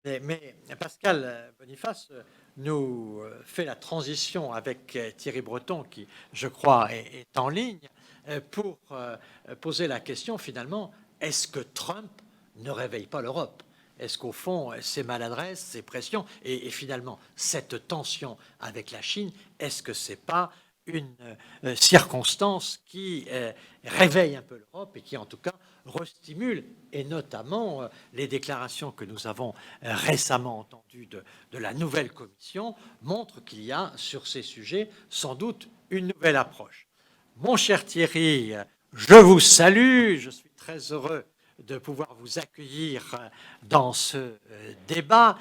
Mais Pascal Boniface nous fait la transition avec Thierry Breton, qui, je crois, est en ligne, pour poser la question, finalement, est-ce que Trump ne réveille pas l'Europe? Est-ce qu'au fond, ces maladresses, ces pressions, et finalement, cette tension avec la Chine, est-ce que c'est pas une circonstance qui réveille un peu l'Europe et qui, en tout cas, restimule, et notamment les déclarations que nous avons récemment entendues de la nouvelle Commission montrent qu'il y a sur ces sujets sans doute une nouvelle approche. Mon cher Thierry, je vous salue, je suis très heureux de pouvoir vous accueillir dans ce débat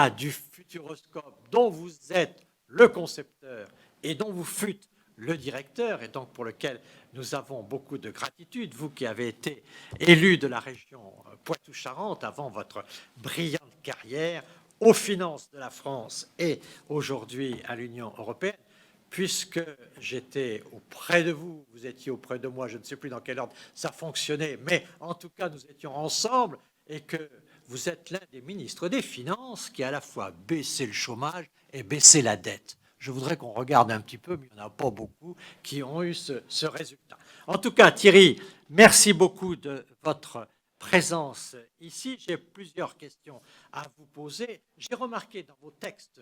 du Futuroscope dont vous êtes le concepteur et dont vous fûtes le directeur, et donc pour lequel nous avons beaucoup de gratitude, vous qui avez été élu de la région Poitou-Charentes avant votre brillante carrière aux finances de la France et aujourd'hui à l'Union européenne. Puisque j'étais auprès de vous, vous étiez auprès de moi, je ne sais plus dans quel ordre ça fonctionnait, mais en tout cas, nous étions ensemble et que vous êtes l'un des ministres des Finances qui a à la fois baissé le chômage et baissé la dette. Je voudrais qu'on regarde un petit peu, mais il n'y en a pas beaucoup qui ont eu ce résultat. En tout cas, Thierry, merci beaucoup de votre présence ici. J'ai plusieurs questions à vous poser. J'ai remarqué dans vos textes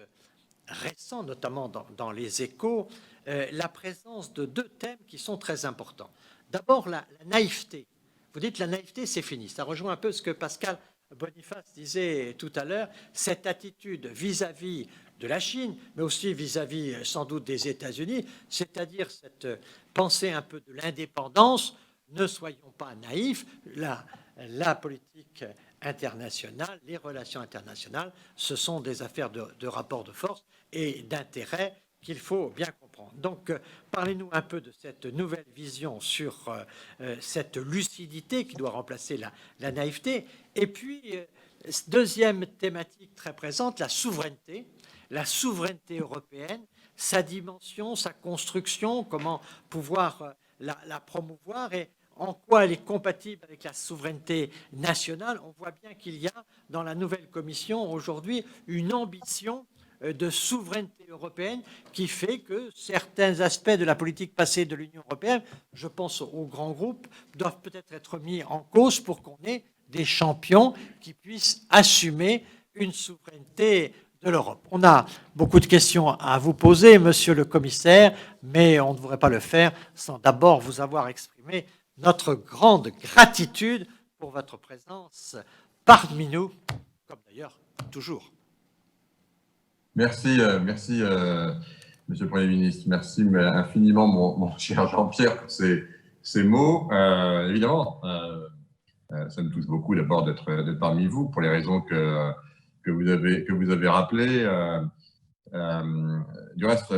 récents, notamment dans les Échos, la présence de deux thèmes qui sont très importants. D'abord, la naïveté. Vous dites la naïveté, c'est fini. Ça rejoint un peu ce que Pascal Boniface disait tout à l'heure, cette attitude vis-à-vis de la Chine, mais aussi vis-à-vis sans doute des États-Unis, c'est-à-dire cette pensée un peu de l'indépendance. Ne soyons pas naïfs, la politique internationale, les relations internationales, ce sont des affaires de rapport de force et d'intérêt qu'il faut bien comprendre. Donc, parlez-nous un peu de cette nouvelle vision sur cette lucidité qui doit remplacer la naïveté. Et puis, deuxième thématique très présente, la souveraineté européenne, sa dimension, sa construction, comment pouvoir la promouvoir et en quoi elle est compatible avec la souveraineté nationale. On voit bien qu'il y a dans la nouvelle Commission aujourd'hui une ambition de souveraineté européenne qui fait que certains aspects de la politique passée de l'Union européenne, je pense aux grands groupes, doivent peut-être être mis en cause pour qu'on ait des champions qui puissent assumer une souveraineté de l'Europe. On a beaucoup de questions à vous poser, monsieur le commissaire, mais on ne devrait pas le faire sans d'abord vous avoir exprimé notre grande gratitude pour votre présence parmi nous, comme d'ailleurs toujours. Merci, Monsieur le Premier ministre. Merci infiniment, mon cher Jean-Pierre, pour ces mots. Évidemment, ça me touche beaucoup d'abord d'être parmi vous pour les raisons que vous avez rappelées. Du reste,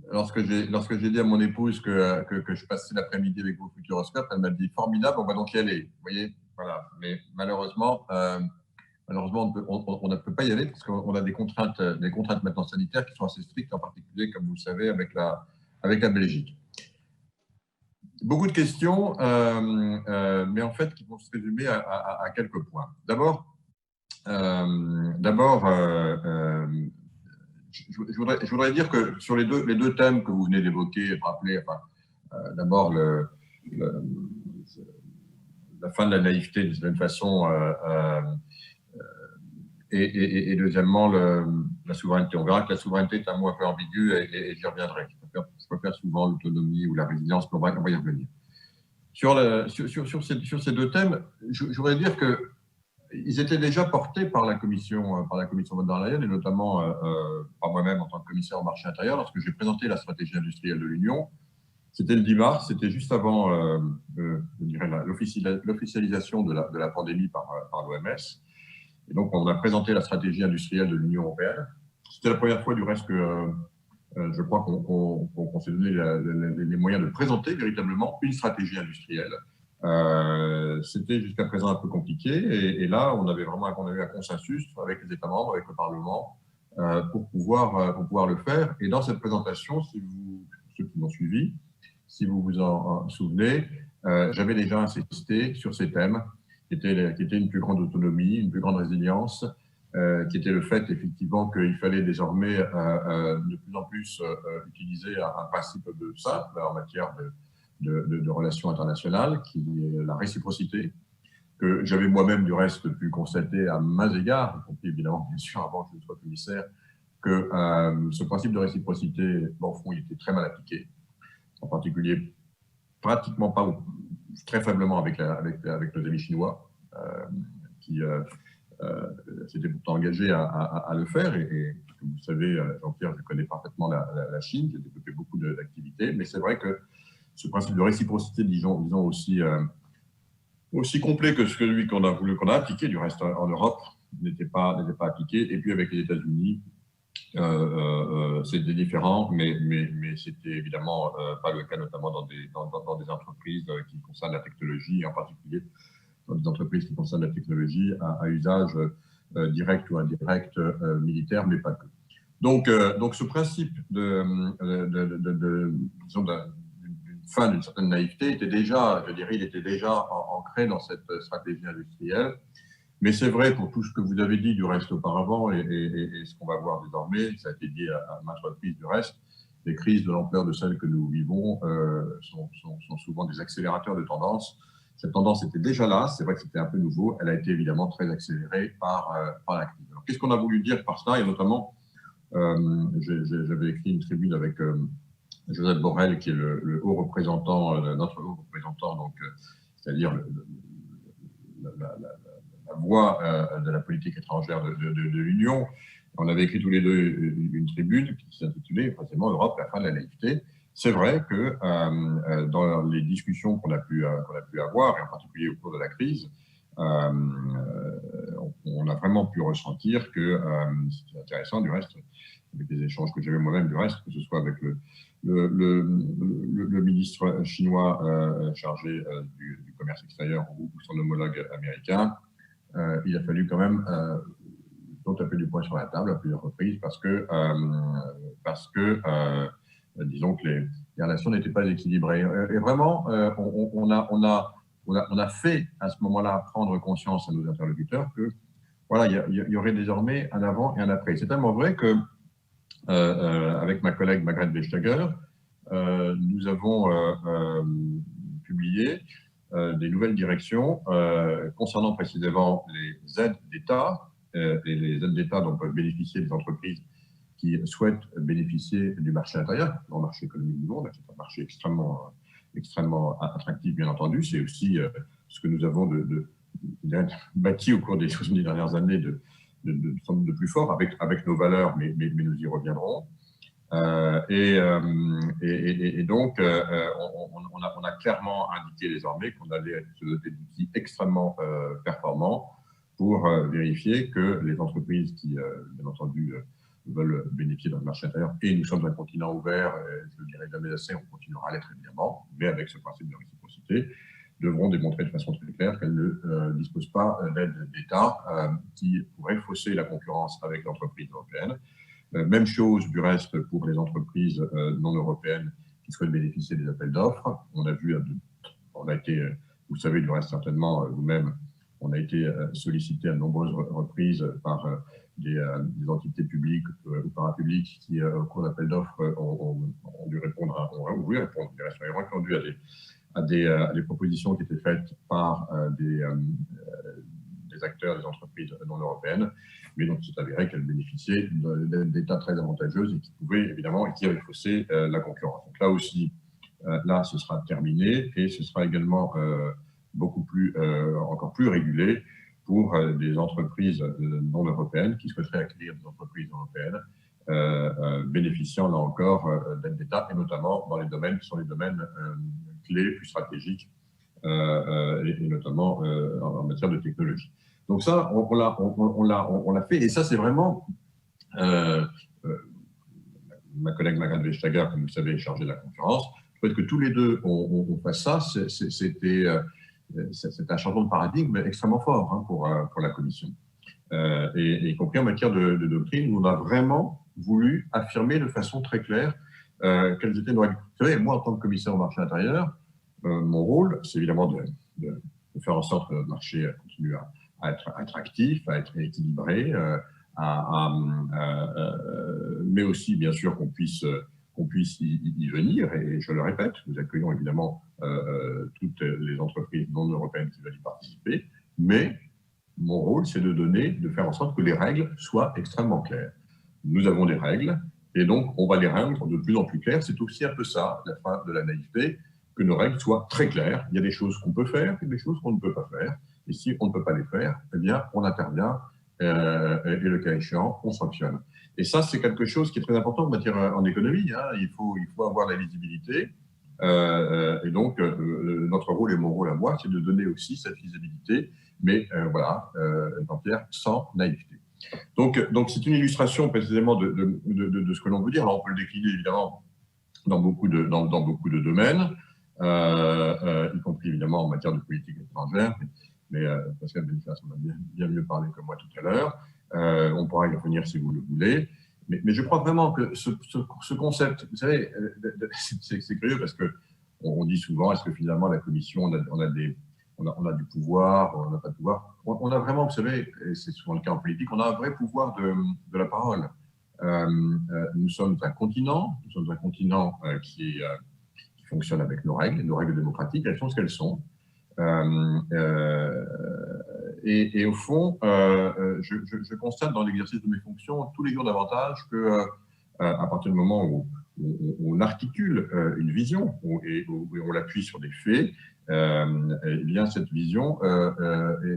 lorsque j'ai dit à mon épouse que je passais l'après-midi avec vous au Futuroscope, elle m'a dit formidable, on va donc y aller. Vous voyez, voilà. Mais malheureusement, on ne peut pas y aller parce qu'on a des contraintes maintenant sanitaires qui sont assez strictes, en particulier, comme vous le savez, avec la Belgique. Beaucoup de questions, mais en fait, qui vont se résumer à quelques points. D'abord, je voudrais dire que sur les deux thèmes que vous venez d'évoquer, de rappeler, d'abord la fin de la naïveté d'une certaine façon, et deuxièmement la souveraineté. On verra que la souveraineté est un mot un peu ambigu et j'y reviendrai. Je préfère souvent l'autonomie ou la résilience, mais on va y revenir. Sur ces deux thèmes, je voudrais dire que ils étaient déjà portés par la commission von der Leyen, et notamment par moi-même en tant que commissaire au marché intérieur, lorsque j'ai présenté la stratégie industrielle de l'Union. C'était le 10 mars, c'était juste avant l'officialisation de la pandémie par l'OMS. Et donc, on a présenté la stratégie industrielle de l'Union européenne. C'était la première fois, du reste, que je crois qu'on s'est donné les moyens de présenter véritablement une stratégie industrielle. C'était jusqu'à présent un peu compliqué, et là, on a eu un consensus avec les États membres, avec le Parlement, pour pouvoir le faire. Et dans cette présentation, ceux qui m'ont suivi, si vous vous en souvenez, j'avais déjà insisté sur ces thèmes, qui étaient une plus grande autonomie, une plus grande résilience, qui était le fait effectivement qu'il fallait désormais de plus en plus utiliser un principe de simple en matière de relations internationales, qui est la réciprocité, que j'avais moi-même du reste pu constater à maints égards, y compris évidemment bien sûr avant que je sois commissaire, que ce principe de réciprocité, au fond, il était très mal appliqué, en particulier pratiquement pas, ou très faiblement avec nos amis chinois, qui s'étaient pourtant engagés à le faire. Et comme vous savez, Jean-Pierre, je connais parfaitement la Chine, j'ai développé beaucoup d'activités, mais c'est vrai que ce principe de réciprocité, disons aussi complet que celui qu'on a appliqué, du reste en Europe, n'était pas appliqué. Et puis avec les États-Unis, c'était différent, mais c'était évidemment pas le cas, notamment dans des entreprises qui concernent la technologie, et en particulier dans des entreprises qui concernent la technologie à usage direct ou indirect militaire, mais pas que. Donc ce principe disons, d'une fin d'une certaine naïveté était déjà, je dirais, il était déjà ancré dans cette stratégie industrielle. Mais c'est vrai pour tout ce que vous avez dit du reste auparavant et ce qu'on va voir désormais, ça a été dit à maintes reprises du reste, les crises de l'ampleur de celles que nous vivons sont souvent des accélérateurs de tendance. Cette tendance était déjà là, c'est vrai que c'était un peu nouveau, elle a été évidemment très accélérée par la crise. Alors, qu'est-ce qu'on a voulu dire par cela? Et notamment, j'avais écrit une tribune avec Joseph Borrell, qui est le haut représentant, notre haut représentant, donc, c'est-à-dire la voix de la politique étrangère de l'Union. On avait écrit tous les deux une tribune qui s'intitulait précisément Europe, la fin de la naïveté. C'est vrai que dans les discussions qu'on a pu avoir, et en particulier au cours de la crise, on a vraiment pu ressentir que c'était intéressant du reste, avec les échanges que j'avais moi-même du reste, que ce soit avec le ministre chinois chargé du commerce extérieur ou son homologue américain. Il a fallu quand même taper du poing sur la table à plusieurs reprises parce que disons que les relations n'étaient pas équilibrées. Et vraiment, on a fait à ce moment-là prendre conscience à nos interlocuteurs que voilà, il y aurait désormais un avant et un après. C'est tellement vrai que avec ma collègue Margrethe Vestager, nous avons publié des nouvelles directions concernant précisément les aides d'État et les aides d'État dont peuvent bénéficier les entreprises qui souhaitent bénéficier du marché intérieur, dans le marché économique du monde, qui est un marché extrêmement attractif, bien entendu. C'est aussi ce que nous avons bâti au cours des 70 dernières années de plus fort avec nos valeurs, mais nous y reviendrons. Donc, on a clairement indiqué désormais qu'on allait se doter d'outils extrêmement performants pour vérifier que les entreprises qui, bien entendu, veulent bénéficier d'un marché intérieur, et nous sommes un continent ouvert, je le dirais jamais assez, on continuera à l'être évidemment, mais avec ce principe de réciprocité, devront démontrer de façon très claire qu'elles ne disposent pas d'aide d'État qui pourrait fausser la concurrence avec l'entreprise européenne. Même chose du reste pour les entreprises non européennes qui souhaitent bénéficier des appels d'offres. On a été, vous savez du reste certainement vous-même, on a été sollicité à de nombreuses reprises par des entités publiques ou parapubliques qui, au cours d'appels d'offres, ont dû répondre, ont voulu répondre, ont répondu à des propositions qui étaient faites par des acteurs des entreprises non européennes, mais dont il s'est avéré qu'elles bénéficiaient d'États très avantageuses et qui pouvaient évidemment et qui avaient faussé la concurrence. Donc là aussi, là, ce sera terminé et ce sera également encore plus régulé pour des entreprises non européennes qui souhaiteraient acquérir des entreprises européennes, bénéficiant là encore d'aide d'État et notamment dans les domaines qui sont les domaines clés, plus stratégiques et notamment en matière de technologie. Donc ça, on l'a fait et ça c'est vraiment ma collègue Margrethe Vestager, comme vous savez, est chargée de la concurrence. Le fait que tous les deux on fasse ça, c'était un changement de paradigme extrêmement fort hein, pour la Commission. Et y compris en matière de doctrine, où on a vraiment voulu affirmer de façon très claire quelles étaient nos règles. Vous savez, moi, en tant que commissaire au marché intérieur, mon rôle, c'est évidemment de faire en sorte que le marché continue à à être attractif, à être équilibré, mais aussi, bien sûr, qu'on puisse y venir. Et je le répète, nous accueillons évidemment toutes les entreprises non européennes qui veulent y participer, mais mon rôle, c'est de faire en sorte que les règles soient extrêmement claires. Nous avons des règles, et donc on va les rendre de plus en plus claires. C'est aussi un peu ça, la fin de la naïveté, que nos règles soient très claires. Il y a des choses qu'on peut faire et des choses qu'on ne peut pas faire. Et si on ne peut pas les faire, eh bien, on intervient et le cas échéant, on sanctionne. Et ça, c'est quelque chose qui est très important en économie. Hein. Il faut avoir la visibilité. Et donc, notre rôle et mon rôle à moi, c'est de donner aussi cette visibilité, mais voilà, Jean-Pierre, sans naïveté. Donc c'est une illustration précisément de ce que l'on veut dire. Alors, on peut le décliner évidemment dans beaucoup de domaines, y compris évidemment en matière de politique étrangère, mais Pascal Boniface en a bien mieux parlé que moi tout à l'heure. On pourra y revenir si vous le voulez. Mais je crois vraiment que ce concept, vous savez, c'est curieux parce qu'on dit souvent, est-ce que finalement la Commission, on a du pouvoir, on n'a pas de pouvoir. On a vraiment, vous savez, et c'est souvent le cas en politique, on a un vrai pouvoir de la parole. Nous sommes un continent qui fonctionne avec nos règles démocratiques, elles sont ce qu'elles sont. Et au fond, je constate dans l'exercice de mes fonctions tous les jours davantage que à partir du moment où on articule une vision et où on l'appuie sur des faits, eh bien cette vision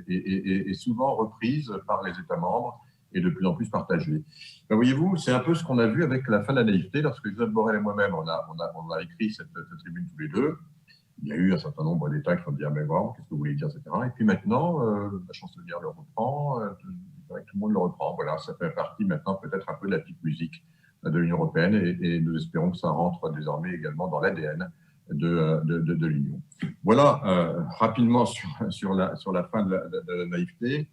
est souvent reprise par les États membres et de plus en plus partagée. Ben, voyez-vous, c'est un peu ce qu'on a vu avec la fin de la naïveté. Lorsque Joseph Borrell et moi-même, on a écrit cette tribune tous les deux, il y a eu un certain nombre d'États qui ont dit « Ah, mais vraiment, qu'est-ce que vous voulez dire, etc. » Et puis maintenant, la chancelière le reprend, tout le monde le reprend. Voilà, ça fait partie maintenant peut-être un peu de la petite musique de l'Union européenne et nous espérons que ça rentre désormais également dans l'ADN de l'Union. Voilà, rapidement sur la fin de la naïveté.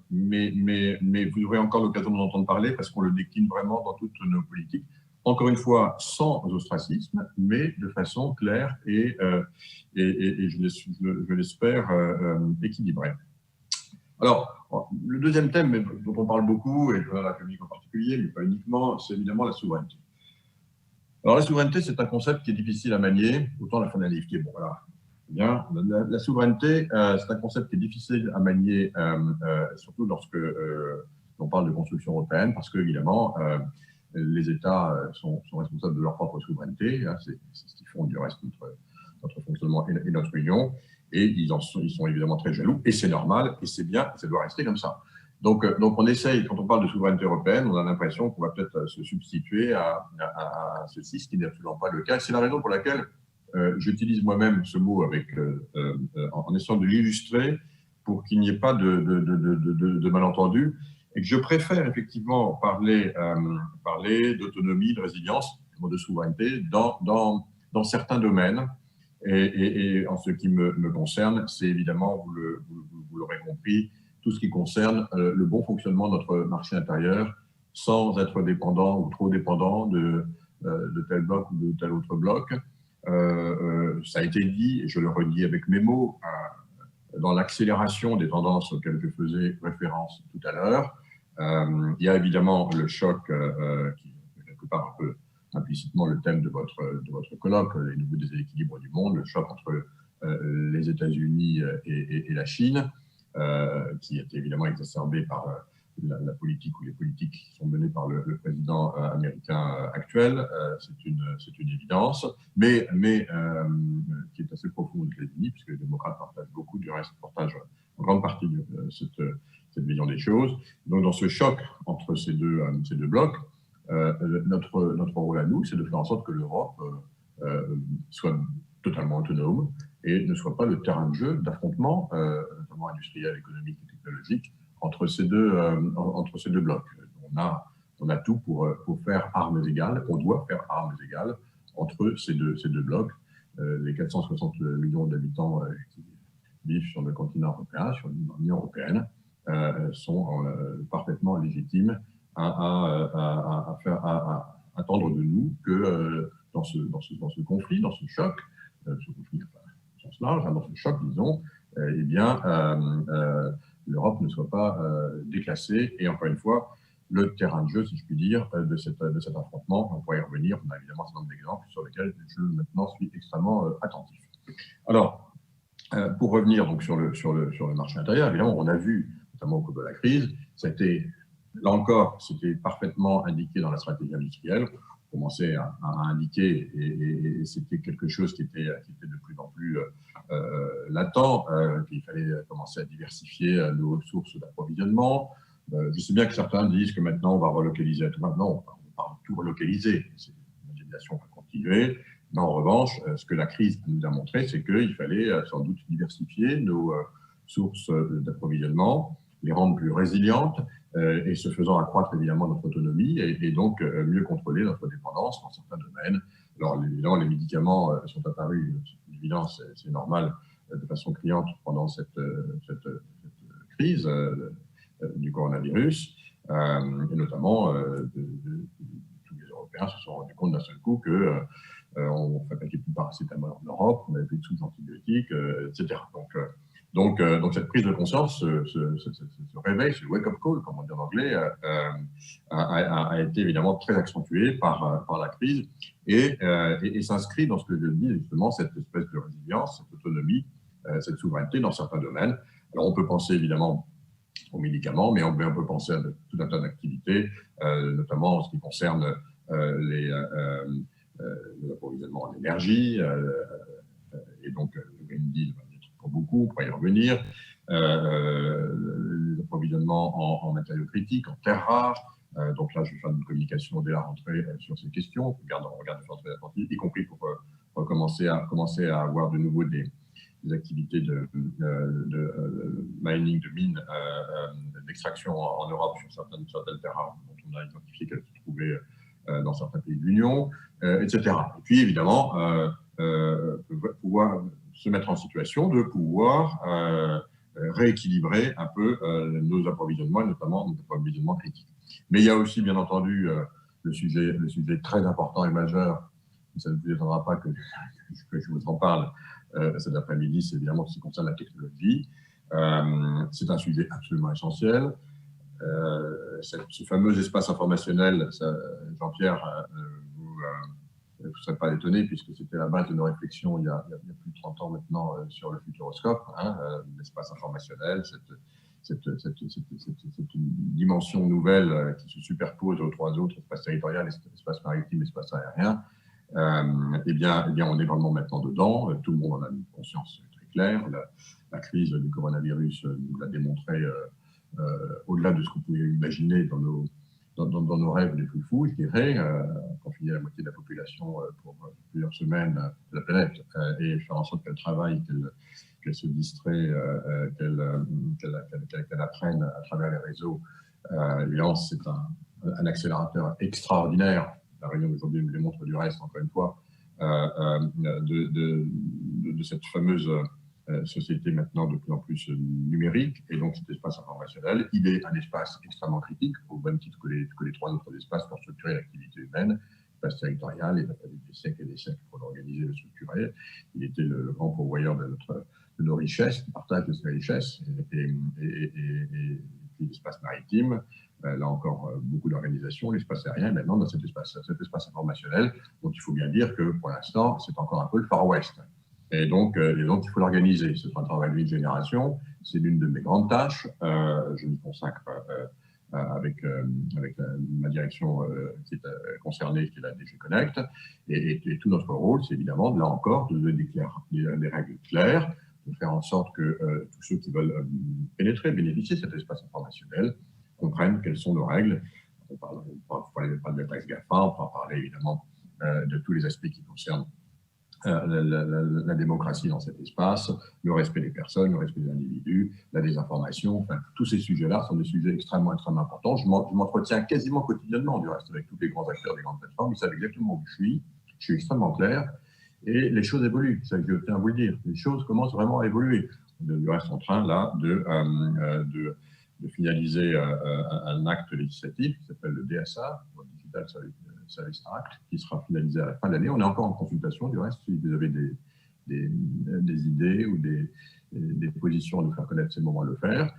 Mais vous aurez encore l'occasion d'en entendre parler parce qu'on le décline vraiment dans toutes nos politiques. Encore une fois, sans ostracisme, mais de façon claire et je l'espère, équilibrée. Alors, le deuxième thème dont on parle beaucoup, et dans la République en particulier, mais pas uniquement, c'est évidemment la souveraineté. Alors, la souveraineté, c'est un concept qui est difficile à manier, autant la fin de la naïveté. Bon, voilà. Bien, la souveraineté, c'est un concept qui est difficile à manier, surtout lorsque on parle de construction européenne, parce que, évidemment, les États sont responsables de leur propre souveraineté. Hein, c'est ce qu'ils font du reste de notre fonctionnement et notre union. Et ils sont évidemment très jaloux. Et c'est normal, et c'est bien, ça doit rester comme ça. Donc on essaye, quand on parle de souveraineté européenne, on a l'impression qu'on va peut-être se substituer à ceci, ce qui n'est absolument pas le cas. C'est la raison pour laquelle j'utilise moi-même ce mot en essayant de l'illustrer pour qu'il n'y ait pas de malentendus. Et que je préfère effectivement parler d'autonomie, de résilience, de souveraineté dans certains domaines. Et en ce qui me concerne, c'est évidemment, vous l'aurez compris, tout ce qui concerne le bon fonctionnement de notre marché intérieur sans être dépendant ou trop dépendant de tel bloc ou de tel autre bloc. Ça a été dit, et je le redis avec mes mots, dans l'accélération des tendances auxquelles je faisais référence tout à l'heure. Il y a évidemment le choc qui est quelque part un peu implicitement le thème de votre colloque, les nouveaux déséquilibres du monde, le choc entre les États-Unis et la Chine, qui est évidemment exacerbé par la politique ou les politiques qui sont menées par le président américain actuel. C'est une évidence, mais qui est assez profonde aux États-Unis, puisque les démocrates partagent beaucoup, du reste partagent en grande partie cette vision des choses. Donc dans ce choc entre ces deux blocs, notre rôle à nous, c'est de faire en sorte que l'Europe soit totalement autonome et ne soit pas le terrain de jeu d'affrontement, notamment industriel, économique et technologique, entre ces deux blocs. On a tout pour faire armes égales, on doit faire armes égales entre ces deux blocs. Les 460 millions d'habitants qui vivent sur le continent européen, sur l'Union européenne, sont parfaitement légitimes à attendre de nous que dans ce conflit, dans ce choc, ce conflit, enfin, au sens large, dans ce choc, disons, eh bien, l'Europe ne soit pas déclassée. Et encore une fois, le terrain de jeu, si je puis dire, de cet affrontement, on pourrait y revenir. On a évidemment un certain nombre d'exemples sur lesquels je maintenant suis extrêmement attentif. Alors, pour revenir donc sur le marché intérieur, évidemment, on a vu, notamment au cours de la crise, là encore, c'était parfaitement indiqué dans la stratégie industrielle. On commençait à indiquer, et c'était quelque chose qui était de plus en plus latent, qu'il fallait commencer à diversifier nos sources d'approvisionnement. Je sais bien que certains disent que maintenant, on va relocaliser à tout. Maintenant, on va tout relocaliser. La mondialisation va continuer. Mais en revanche, ce que la crise nous a montré, c'est qu'il fallait sans doute diversifier nos sources d'approvisionnement, les rendre plus résilientes, et ce faisant accroître évidemment notre autonomie et donc mieux contrôler notre dépendance dans certains domaines. Alors évidemment, les médicaments sont apparus, évidemment, c'est normal, de façon criante pendant cette crise du coronavirus, et notamment tous les Européens se sont rendus compte d'un seul coup que on fabriquait plus de paracétamol en Europe, on n'avait plus de sous antibiotiques, etc. Donc, cette prise de conscience, ce réveil, ce wake-up call, comme on dit en anglais, a été évidemment très accentué par la crise et s'inscrit dans ce que je dis justement, cette espèce de résilience, cette autonomie, cette souveraineté dans certains domaines. Alors on peut penser évidemment aux médicaments, mais on peut penser à tout un tas d'activités, notamment en ce qui concerne l'approvisionnement en énergie, et donc le Green Deal va être pour beaucoup, on pourra y revenir, l'approvisionnement en matériaux critiques, en terres rares. Donc là, je vais faire une communication dès la rentrée sur ces questions. On regarde de façon très attentive, y compris pour commencer à avoir de nouveau des activités de mining, de mines, d'extraction en Europe sur certaines terres rares dont on a identifié qu'elles se trouvaient dans certains pays de l'Union, etc. Et puis, évidemment, pouvoir se mettre en situation de pouvoir rééquilibrer un peu nos approvisionnements, et notamment nos approvisionnements critiques. Mais il y a aussi, bien entendu, le sujet très important et majeur, ça ne vous étonnera pas que je vous en parle cet après-midi, c'est évidemment ce qui concerne la technologie. C'est un sujet absolument essentiel. Ce fameux espace informationnel, Jean-Pierre, vous ne serez pas étonné puisque c'était la base de nos réflexions il y a plus de 30 ans maintenant sur le futuroscope, l'espace informationnel, cette dimension nouvelle qui se superpose aux trois autres, espace territorial, espace maritime, espace aérien. Eh bien, on est vraiment maintenant dedans. Tout le monde en a une conscience très claire. La crise du coronavirus nous l'a démontré au-delà de ce qu'on pouvait imaginer dans nos rêves les plus fous, je dirais, confiner la moitié de la population pour plusieurs semaines de la planète et faire en sorte qu'elle travaille, qu'elle se distrait, qu'elle apprenne à travers les réseaux. Évidemment, c'est un accélérateur extraordinaire. La réunion d'aujourd'hui nous démontre du reste, encore une fois, de cette fameuse société maintenant de plus en plus numérique, et donc cet espace informationnel, il est un espace extrêmement critique, au même titre que les trois autres espaces pour structurer l'activité humaine, l'espace territorial, il a fallu des siècles et des siècles pour l'organiser et le structurer. Il était le grand pourvoyeur de nos richesses, le partage de ces richesses, et puis l'espace maritime, là encore beaucoup d'organisations, l'espace aérien, maintenant dans cet espace informationnel, donc il faut bien dire que pour l'instant, c'est encore un peu le Far West. Et donc, il faut l'organiser. C'est un travail de génération. C'est l'une de mes grandes tâches. Je m'y consacre avec ma direction qui est concernée, qui est la DG Connect. Et tout notre rôle, c'est évidemment, là encore, de donner des règles claires, de faire en sorte que tous ceux qui veulent pénétrer, bénéficier de cet espace informationnel, comprennent quelles sont nos règles. On parle pas de la taxe GAFA, on va parler évidemment de tous les aspects qui concernent la démocratie dans cet espace, le respect des personnes, le respect des individus, la désinformation, enfin, tous ces sujets-là sont des sujets extrêmement importants. Je m'entretiens quasiment quotidiennement, du reste, avec tous les grands acteurs des grandes plateformes. Ils savent exactement où je suis extrêmement clair, et les choses évoluent, c'est ça que je tiens à vous le dire. Les choses commencent vraiment à évoluer. Du reste, en train, là, de finaliser un acte législatif qui s'appelle le DSA, le Digital Service Act, qui sera finalisé à la fin de l'année. On est encore en consultation, du reste, si vous avez des idées ou des positions à nous faire connaître, c'est le moment de le faire.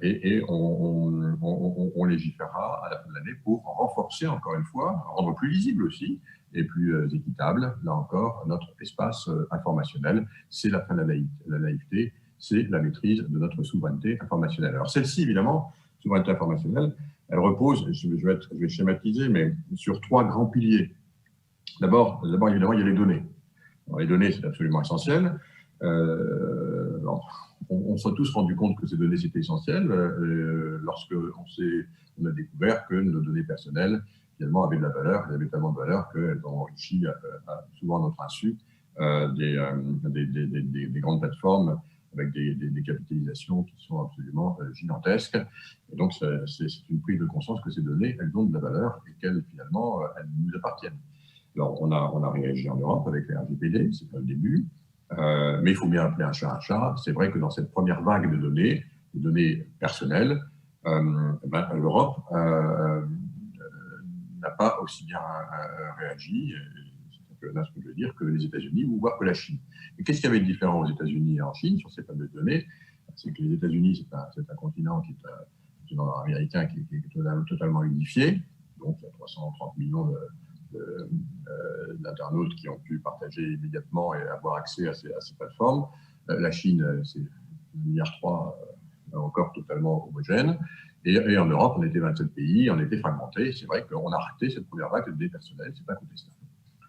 Et on légiférera à la fin de l'année pour renforcer, encore une fois, rendre plus lisible aussi et plus équitable, là encore, notre espace informationnel. C'est la fin de la naïveté, c'est la maîtrise de notre souveraineté informationnelle. Alors celle-ci, évidemment, souveraineté informationnelle, elle repose, je vais schématiser, mais sur 3 grands piliers. D'abord, évidemment, il y a les données. Alors, les données, c'est absolument essentiel. On s'est tous rendu compte que ces données, c'était essentiel lorsque on a découvert que nos données personnelles, finalement, avaient de la valeur. Elles avaient tellement de valeur qu'elles ont enrichi, souvent à notre insu, des grandes plateformes avec des capitalisations qui sont absolument gigantesques. Et donc, c'est une prise de conscience que ces données, elles ont de la valeur et qu'elles, finalement, elles nous appartiennent. Alors, on a réagi en Europe avec les RGPD, c'est pas le début, mais il faut bien appeler un chat un chat. C'est vrai que dans cette première vague de données, les données personnelles, l'Europe n'a pas aussi bien réagi, c'est là ce que je veux dire, que les États-Unis ou voire que la Chine. Et qu'est-ce qu'il y avait de différent aux États-Unis et en Chine sur ces fameuses données? C'est que les États-Unis, c'est un continent qui est un continent américain qui est totalement unifié, donc il y a 330 millions d'internautes qui ont pu partager immédiatement et avoir accès à ces plateformes. La Chine, c'est 1,3 milliard, encore totalement homogène. Et en Europe, on était 27 pays, on était fragmentés. C'est vrai qu'on a raté cette première vague de données personnelles, c'est incontestable.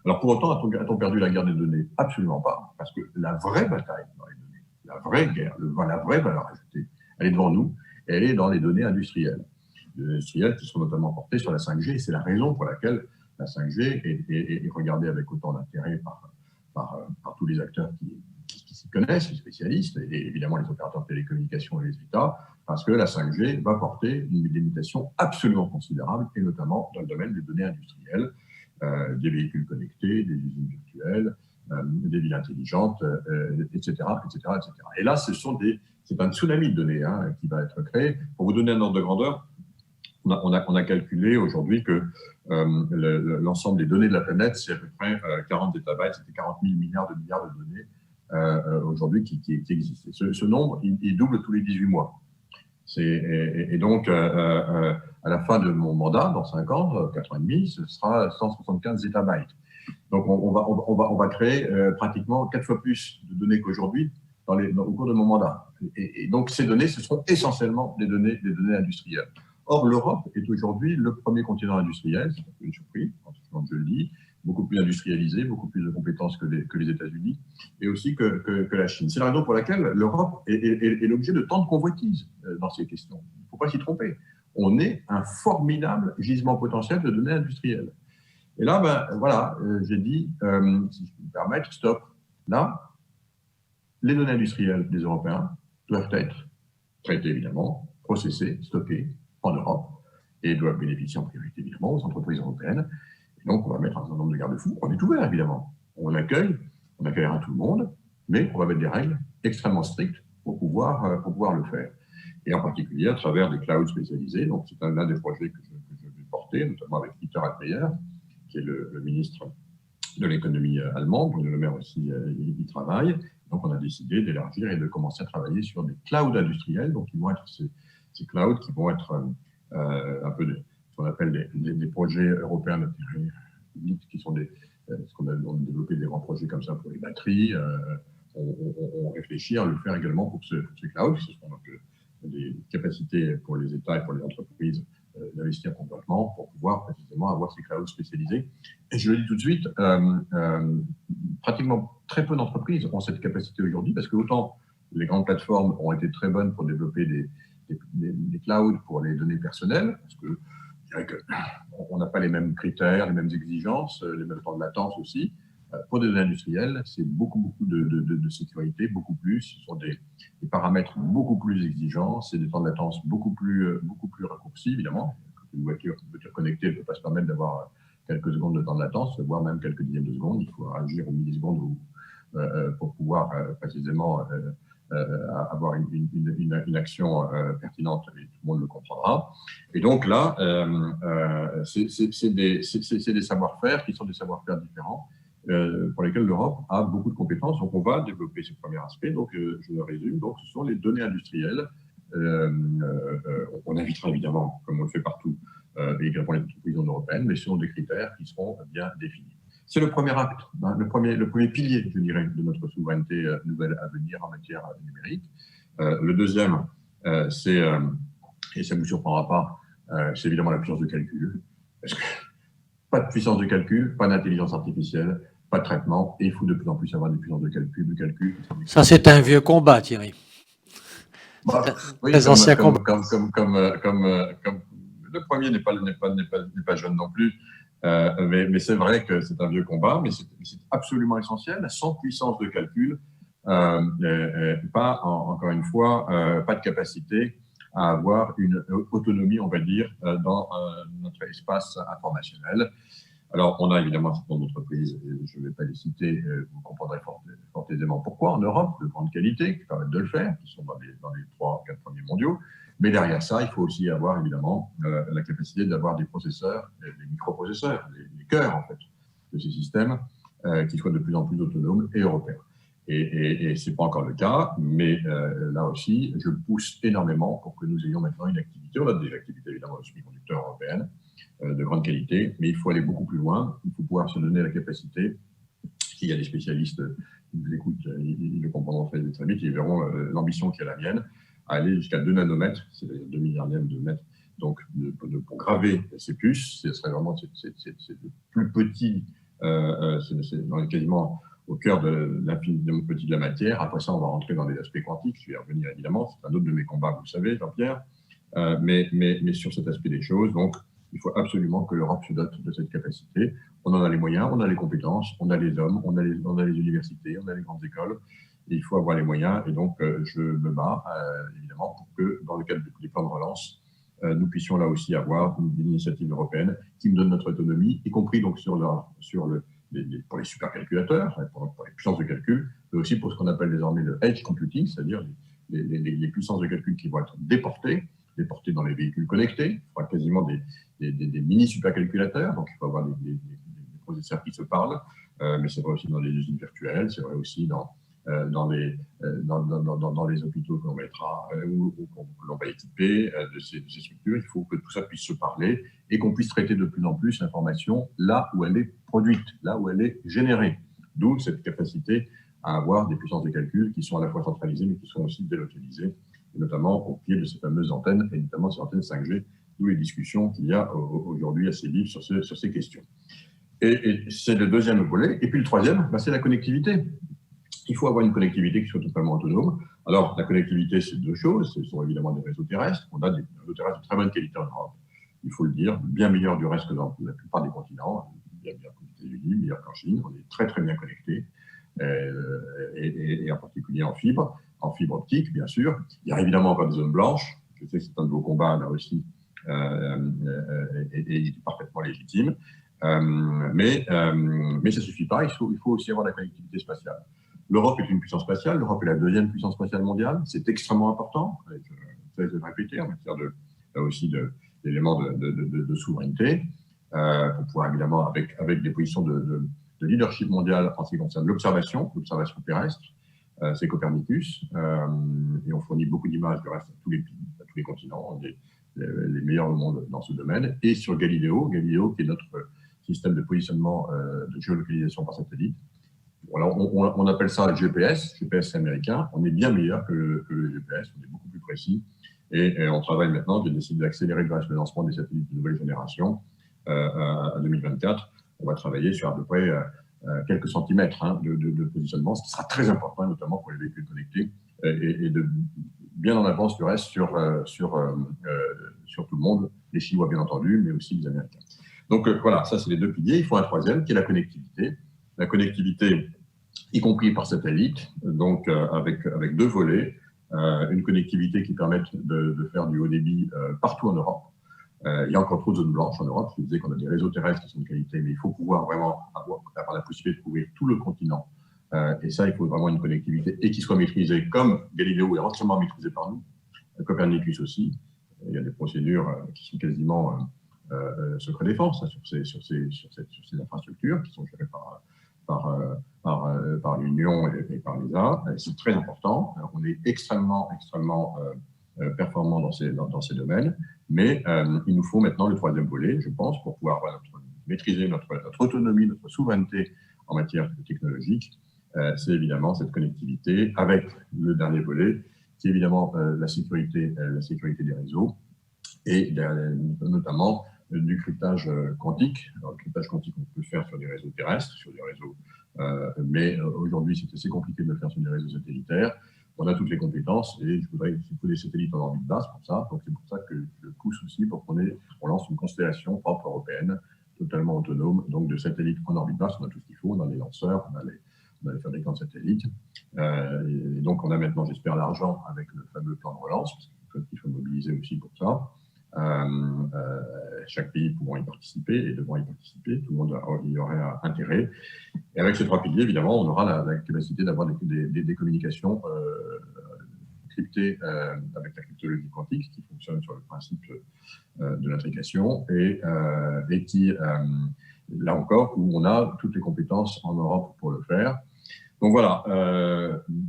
Alors pour autant, a-t-on perdu la guerre des données? Absolument pas, parce que la vraie bataille dans les données, la vraie guerre, la vraie valeur ajoutée, elle est devant nous, et elle est dans les données industrielles. Les données industrielles qui sont notamment portées sur la 5G, et c'est la raison pour laquelle la 5G est regardée avec autant d'intérêt par tous les acteurs qui s'y connaissent, les spécialistes, et évidemment les opérateurs de télécommunications et les États, parce que la 5G va porter une limitation absolument considérable, et notamment dans le domaine des données industrielles, des véhicules connectés, des usines virtuelles, des villes intelligentes, etc., etc., etc. Et là, c'est un tsunami de données qui va être créé. Pour vous donner un ordre de grandeur, on a calculé aujourd'hui que l'ensemble des données de la planète, c'est à peu près 40 zettabytes, c'était 40 000 milliards de données aujourd'hui qui existent. Ce nombre, il double tous les 18 mois. Et donc, à la fin de mon mandat, dans 5 ans, 4 ans et demi, ce sera 175 zettabytes. Donc, on va créer pratiquement 4 fois plus de données qu'aujourd'hui au cours de mon mandat. Et donc, ces données, ce seront essentiellement des données industrielles. Or, l'Europe est aujourd'hui le premier continent industriel, c'est une surprise, quand je le dis, beaucoup plus industrialisé, beaucoup plus de compétences que les États-Unis, et aussi que la Chine. C'est la raison pour laquelle l'Europe est l'objet de tant de convoitises dans ces questions. Il ne faut pas s'y tromper. On est un formidable gisement potentiel de données industrielles. Et là, voilà, j'ai dit, si je peux me permettre, stop. Là, les données industrielles des Européens doivent être traitées, évidemment, processées, stockées en Europe, et doivent bénéficier en priorité, évidemment, aux entreprises européennes. Et donc, on va mettre un certain nombre de garde-fous. On est ouvert, évidemment. On accueillera tout le monde, mais on va mettre des règles extrêmement strictes pour pouvoir le faire. Et en particulier à travers des clouds spécialisés. Donc, c'est l'un des projets que je vais porter, notamment avec Peter Altmaier, qui est le ministre de l'économie allemande. Bruno Le Maire aussi y travaille. Donc, on a décidé d'élargir et de commencer à travailler sur des clouds industriels. Donc, ils vont être ces clouds qui vont être un peu ce qu'on appelle des projets européens d'intérêt public, qui sont ce qu'on a développé des grands projets comme ça pour les batteries. On réfléchit à le faire également pour ces clouds. Ce sont donc des capacités pour les États et pour les entreprises d'investir complètement pour pouvoir précisément avoir ces clouds spécialisés. Et je le dis tout de suite, pratiquement très peu d'entreprises ont cette capacité aujourd'hui, parce que autant les grandes plateformes ont été très bonnes pour développer des clouds pour les données personnelles, parce que je dirais qu'on n'a pas les mêmes critères, les mêmes exigences, les mêmes temps de latence aussi. Pour des données industrielles, c'est beaucoup de sécurité, beaucoup plus. Ce sont des paramètres beaucoup plus exigeants, c'est des temps de latence beaucoup plus raccourcis, évidemment. Une voiture connectée ne peut pas se permettre d'avoir quelques secondes de temps de latence, voire même quelques dixièmes de secondes. Il faut agir aux millisecondes pour pouvoir précisément avoir une action pertinente, et tout le monde le comprendra. Et donc là, c'est des savoir-faire qui sont des savoir-faire différents. pour lesquelles l'Europe a beaucoup de compétences. Donc, on va développer ce premier aspect. Donc, je le résume. Donc, ce sont les données industrielles. On invitera évidemment, comme on le fait partout, également les entreprises européennes, mais ce sont des critères qui seront bien définis. C'est le premier acte, hein, le premier pilier, je dirais, de notre souveraineté nouvelle à venir en matière numérique. Le deuxième, c'est, et ça ne vous surprendra pas, c'est évidemment la puissance de calcul. Parce que pas de puissance de calcul, pas d'intelligence artificielle, pas de traitement, et il faut de plus en plus avoir des puissances de calcul. Ça, c'est un vieux combat, Thierry. Bah, oui, très ancien combat. Le premier n'est pas jeune non plus, mais c'est vrai que c'est un vieux combat, mais c'est absolument essentiel. Sans puissance de calcul, encore une fois, pas de capacité à avoir une autonomie, on va dire, dans notre espace informationnel. Alors, on a évidemment un certain nombre d'entreprises, je ne vais pas les citer, vous comprendrez fort aisément pourquoi, en Europe, de grande qualité, qui permettent de le faire, qui sont dans les 3 ou 4 premiers mondiaux. Mais derrière ça, il faut aussi avoir évidemment la capacité d'avoir des processeurs, des microprocesseurs, les cœurs en fait de ces systèmes, qui soient de plus en plus autonomes et européens. Et ce n'est pas encore le cas, mais là aussi, je pousse énormément pour que nous ayons maintenant une activité. On a des activités évidemment de semi-conducteurs européennes de grande qualité, mais il faut aller beaucoup plus loin. Il faut pouvoir se donner la capacité. S'il y a des spécialistes qui nous écoutent, ils le comprendront très vite, ils verront l'ambition qui est la mienne, à aller jusqu'à 2 nanomètres, c'est-à-dire 2 milliardièmes de mètres. Donc, pour graver ces puces, ce serait vraiment c'est le plus petit, c'est quasiment au cœur de l'infiniment petit de la matière. Après ça, on va rentrer dans les aspects quantiques. Je vais y revenir évidemment. C'est un autre de mes combats, vous le savez, Jean-Pierre. Mais sur cet aspect des choses, donc, il faut absolument que l'Europe se dote de cette capacité. On en a les moyens, on a les compétences, on a les hommes, on a les universités, on a les grandes écoles. Et il faut avoir les moyens. Et donc, je me bats, évidemment, pour que, dans le cadre des plans de relance, nous puissions là aussi avoir une initiative européenne qui nous donne notre autonomie, y compris donc pour les supercalculateurs, pour les puissances de calcul, mais aussi pour ce qu'on appelle désormais le edge computing, c'est-à-dire les puissances de calcul qui vont être déportées dans les véhicules connectés. Il faudra quasiment des mini-supercalculateurs, donc il faut avoir des processeurs qui se parlent, mais c'est vrai aussi dans les usines virtuelles, c'est vrai aussi dans les hôpitaux que l'on mettra ou que l'on va équiper de ces structures. Il faut que tout ça puisse se parler et qu'on puisse traiter de plus en plus l'information là où elle est produite, là où elle est générée. D'où cette capacité à avoir des puissances de calcul qui sont à la fois centralisées mais qui sont aussi délocalisées, et notamment au pied de ces fameuses antennes, et notamment ces antennes 5G, d'où les discussions qu'il y a aujourd'hui assez vives sur ces questions. Et c'est le deuxième volet. Et puis le troisième, c'est la connectivité. Il faut avoir une connectivité qui soit totalement autonome. Alors, la connectivité, c'est 2 choses. Ce sont évidemment des réseaux terrestres. On a des réseaux terrestres de très bonne qualité en Europe. Il faut le dire, bien meilleurs du reste que dans la plupart des continents. Bien meilleurs qu'aux États-Unis, meilleurs qu'en Chine. On est très, très bien connectés. Et en particulier en fibre optique, bien sûr. Il y a évidemment encore des zones blanches. Je sais que c'est un de vos combats, là aussi, et il est parfaitement légitime. Mais ça ne suffit pas. Il faut aussi avoir la connectivité spatiale. L'Europe est une puissance spatiale. L'Europe est la 2e puissance spatiale mondiale. C'est extrêmement important. Je vais le répéter en matière d'éléments de souveraineté, pour pouvoir évidemment, avec des positions de leadership mondial en ce qui concerne l'observation terrestre. C'est Copernicus, et on fournit beaucoup d'images du reste à tous les continents, les meilleurs au monde dans ce domaine. Et sur Galileo qui est notre système de positionnement de géolocalisation par satellite. Voilà, on appelle ça GPS américain. On est bien meilleur que le GPS, on est beaucoup plus précis. Et on travaille maintenant, j'ai décidé d'accélérer le lancement des satellites de nouvelle génération à 2024. On va travailler sur à peu près quelques centimètres de positionnement, ce qui sera très important, notamment pour les véhicules connectés, et de bien en avance du reste sur tout le monde, les Chinois bien entendu, mais aussi les Américains. Donc voilà, ça c'est les 2 piliers. Il faut un troisième qui est la connectivité. La connectivité, y compris par satellite, donc avec 2 volets. Une connectivité qui permette de faire du haut débit partout en Europe. Il y a encore trop de zones blanches en Europe. Je vous disais qu'on a des réseaux terrestres qui sont de qualité, mais il faut pouvoir vraiment avoir la possibilité de couvrir tout le continent. Et ça, il faut vraiment une connectivité et qui soit maîtrisée, comme Galileo est entièrement maîtrisé par nous, Copernicus aussi. Il y a des procédures qui sont quasiment secret défense sur ces infrastructures qui sont gérées par l'Union et par l'ESA. C'est très important. On est extrêmement performant dans ces domaines, mais il nous faut maintenant le troisième volet, je pense, pour pouvoir maîtriser notre autonomie, notre souveraineté en matière technologique. C'est évidemment cette connectivité avec le dernier volet, qui est évidemment la sécurité des réseaux et notamment du cryptage quantique. Alors, le cryptage quantique, on peut le faire sur des réseaux terrestres, sur des réseaux, mais aujourd'hui, c'est assez compliqué de le faire sur des réseaux satellitaires. On a toutes les compétences et il faut des satellites en orbite basse pour ça. Donc, c'est pour ça que je pousse aussi pour qu'on lance une constellation propre européenne, totalement autonome, donc de satellites en orbite basse. On a tout ce qu'il faut, on a les lanceurs, on a les fabricants de satellites. Et donc, on a maintenant, j'espère, l'argent avec le fameux plan de relance, parce qu'il faut mobiliser aussi pour ça. Chaque pays pouvant y participer et devant y participer, tout le monde y aurait intérêt. Et avec ces trois piliers, évidemment, on aura la capacité d'avoir des communications cryptées avec la cryptologie quantique, qui fonctionne sur le principe de l'intrication et qui, là encore, où on a toutes les compétences en Europe pour le faire. Donc voilà,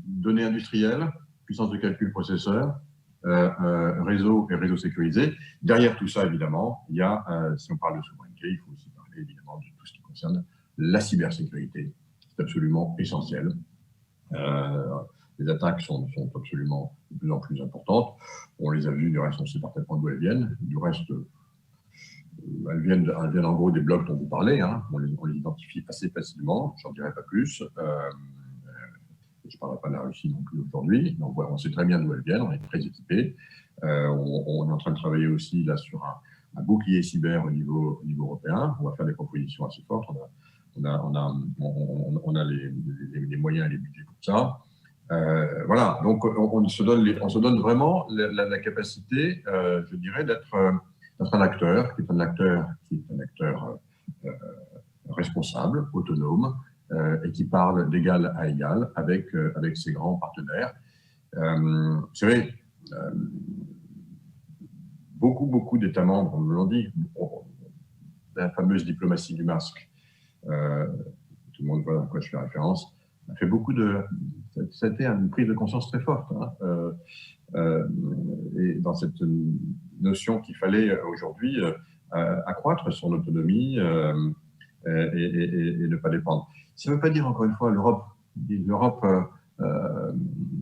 données industrielles, puissance de calcul processeur, réseau et réseau sécurisé. Derrière tout ça, évidemment, il y a, si on parle de souveraineté, il faut aussi parler évidemment de tout ce qui concerne la cybersécurité. C'est absolument essentiel. Les attaques sont absolument de plus en plus importantes. On les a vues, du reste, on sait parfaitement d'où elles viennent. Du reste, elles viennent en gros des blocs dont vous parlez. Hein. On les identifie assez facilement, j'en dirai pas plus. Je ne parlerai pas de la Russie non plus aujourd'hui. Donc voilà, on sait très bien d'où elles viennent, on est très équipés. On est en train de travailler aussi là sur un bouclier cyber au niveau européen. On va faire des propositions assez fortes. On a les moyens et les budgets pour ça. Voilà, donc on se donne vraiment la capacité, je dirais, d'être un acteur qui est un acteur responsable, autonome, et qui parle d'égal à égal avec ses grands partenaires. Vous savez, beaucoup d'États membres me l'ont dit, la fameuse diplomatie du masque, tout le monde voit à quoi je fais référence, a fait ça a été une prise de conscience très forte, hein, et dans cette notion qu'il fallait aujourd'hui accroître son autonomie et ne pas dépendre. Ça ne veut pas dire, encore une fois, l'Europe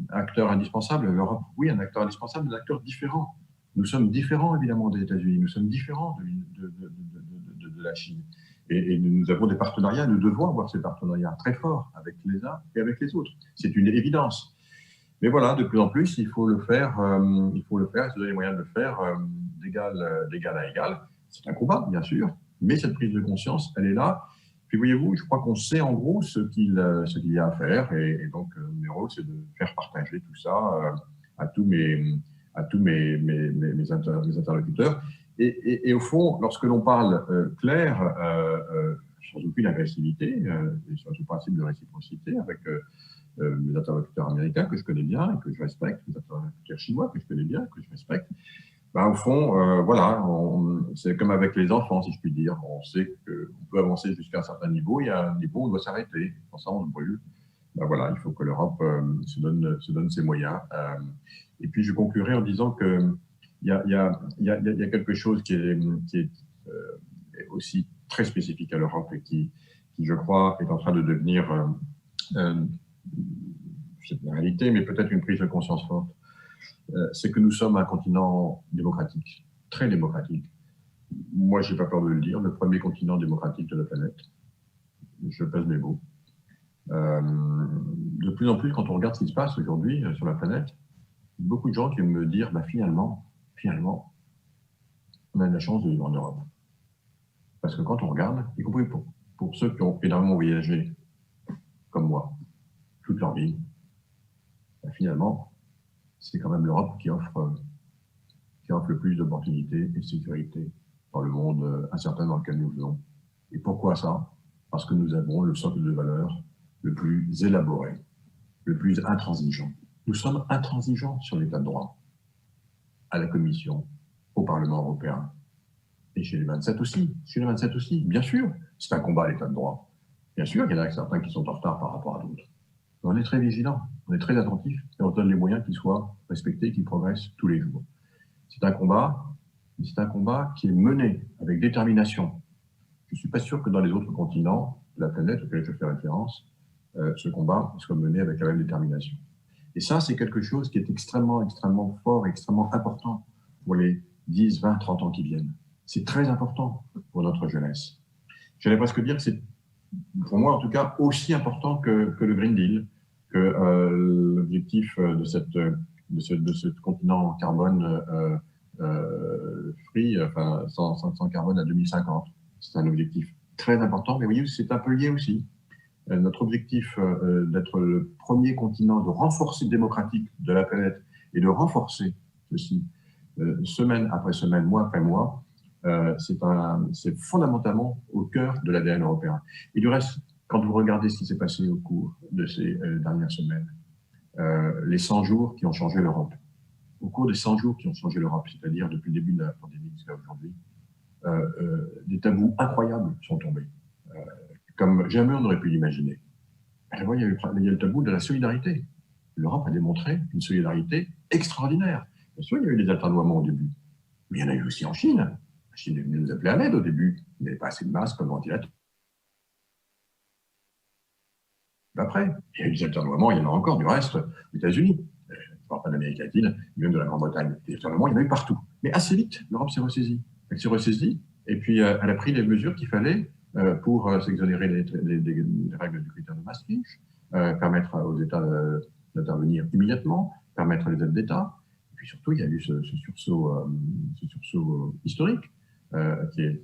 acteur indispensable. L'Europe, oui, un acteur indispensable, mais un acteur différent. Nous sommes différents, évidemment, des États-Unis. Nous sommes différents de la Chine. Et nous avons des partenariats. Nous devons avoir ces partenariats très forts avec les uns et avec les autres. C'est une évidence. Mais voilà, de plus en plus, il faut le faire, se donner les moyens de le faire d'égal à égal. C'est un combat, bien sûr, mais cette prise de conscience, elle est là. Puis voyez-vous, je crois qu'on sait en gros ce qu'il y a à faire, et donc mon rôle, c'est de faire partager tout ça à tous mes interlocuteurs. Et au fond, lorsque l'on parle clair, sans aucune agressivité, et sur ce principe de réciprocité avec mes interlocuteurs américains que je connais bien et que je respecte, mes interlocuteurs chinois que je connais bien et que je respecte, ben, au fond, voilà, c'est comme avec les enfants, si je puis dire. On sait qu'on peut avancer jusqu'à un certain niveau, il y a un niveau où on doit s'arrêter. Pour ça, on se brûle. Ben, voilà, il faut que l'Europe se donne ses moyens. Et puis, je conclurai en disant qu'il y a quelque chose qui est aussi très spécifique à l'Europe et qui, je crois, est en train de devenir, c'est une réalité, mais peut-être une prise de conscience forte. C'est que nous sommes un continent démocratique, très démocratique. Moi, je n'ai pas peur de le dire, le premier continent démocratique de la planète. Je pèse mes mots. De plus en plus, quand on regarde ce qui se passe aujourd'hui sur la planète, beaucoup de gens qui me disent bah, finalement, on a de la chance de vivre en Europe. Parce que quand on regarde, y compris pour ceux qui ont énormément voyagé, comme moi, toute leur vie, bah, finalement, c'est quand même l'Europe qui offre le plus d'opportunités et de sécurité dans le monde incertain dans lequel nous vivons. Et pourquoi ça? Parce que nous avons le socle de valeurs le plus élaboré, le plus intransigeant. Nous sommes intransigeants sur l'état de droit, à la Commission, au Parlement européen, et chez les 27 aussi. Chez les 27 aussi, bien sûr, c'est un combat à l'état de droit. Bien sûr, il y en a certains qui sont en retard par rapport à d'autres. On est très vigilants, on est très attentifs et on donne les moyens qu'ils soient respectés, qu'ils progressent tous les jours. C'est un combat qui est mené avec détermination. Je ne suis pas sûr que dans les autres continents de la planète auxquels je fais référence, ce combat soit mené avec la même détermination. Et ça, c'est quelque chose qui est extrêmement, extrêmement fort, extrêmement important pour les 10, 20, 30 ans qui viennent. C'est très important pour notre jeunesse. J'allais presque dire que c'est, pour moi en tout cas, aussi important que le Green Deal, que l'objectif de ce continent carbone free, enfin sans carbone à 2050. C'est un objectif très important, mais vous voyez, c'est un peu lié aussi. Notre objectif d'être le premier continent de renforcer démocratique de la planète et de renforcer ceci semaine après semaine, mois après mois, c'est fondamentalement au cœur de l'ADN européen. Et du reste, quand vous regardez ce qui s'est passé au cours de ces dernières semaines, les 100 jours qui ont changé l'Europe, au cours des 100 jours qui ont changé l'Europe, c'est-à-dire depuis le début de la pandémie jusqu'à aujourd'hui, des tabous incroyables sont tombés, comme jamais on n'aurait pu l'imaginer. Il y a le tabou de la solidarité. L'Europe a démontré une solidarité extraordinaire. Bien sûr, il y a eu des atermoiements au début, mais il y en a eu aussi en Chine. La Chine est venue nous appeler à l'aide au début. Il n'y avait pas assez de masques, pas de ventilateurs. Après, il y a eu des atermoiements, il y en a encore du reste, aux États-Unis. Je ne parle pas d'Amérique latine, même de la Grande-Bretagne. Des atermoiements, il y en a eu partout. Mais assez vite, l'Europe s'est ressaisie. Elle s'est ressaisie, et puis elle a pris les mesures qu'il fallait pour s'exonérer des règles du critère de Maastricht, permettre aux États d'intervenir immédiatement, permettre les aides d'État. Et puis surtout, il y a eu ce sursaut historique qui a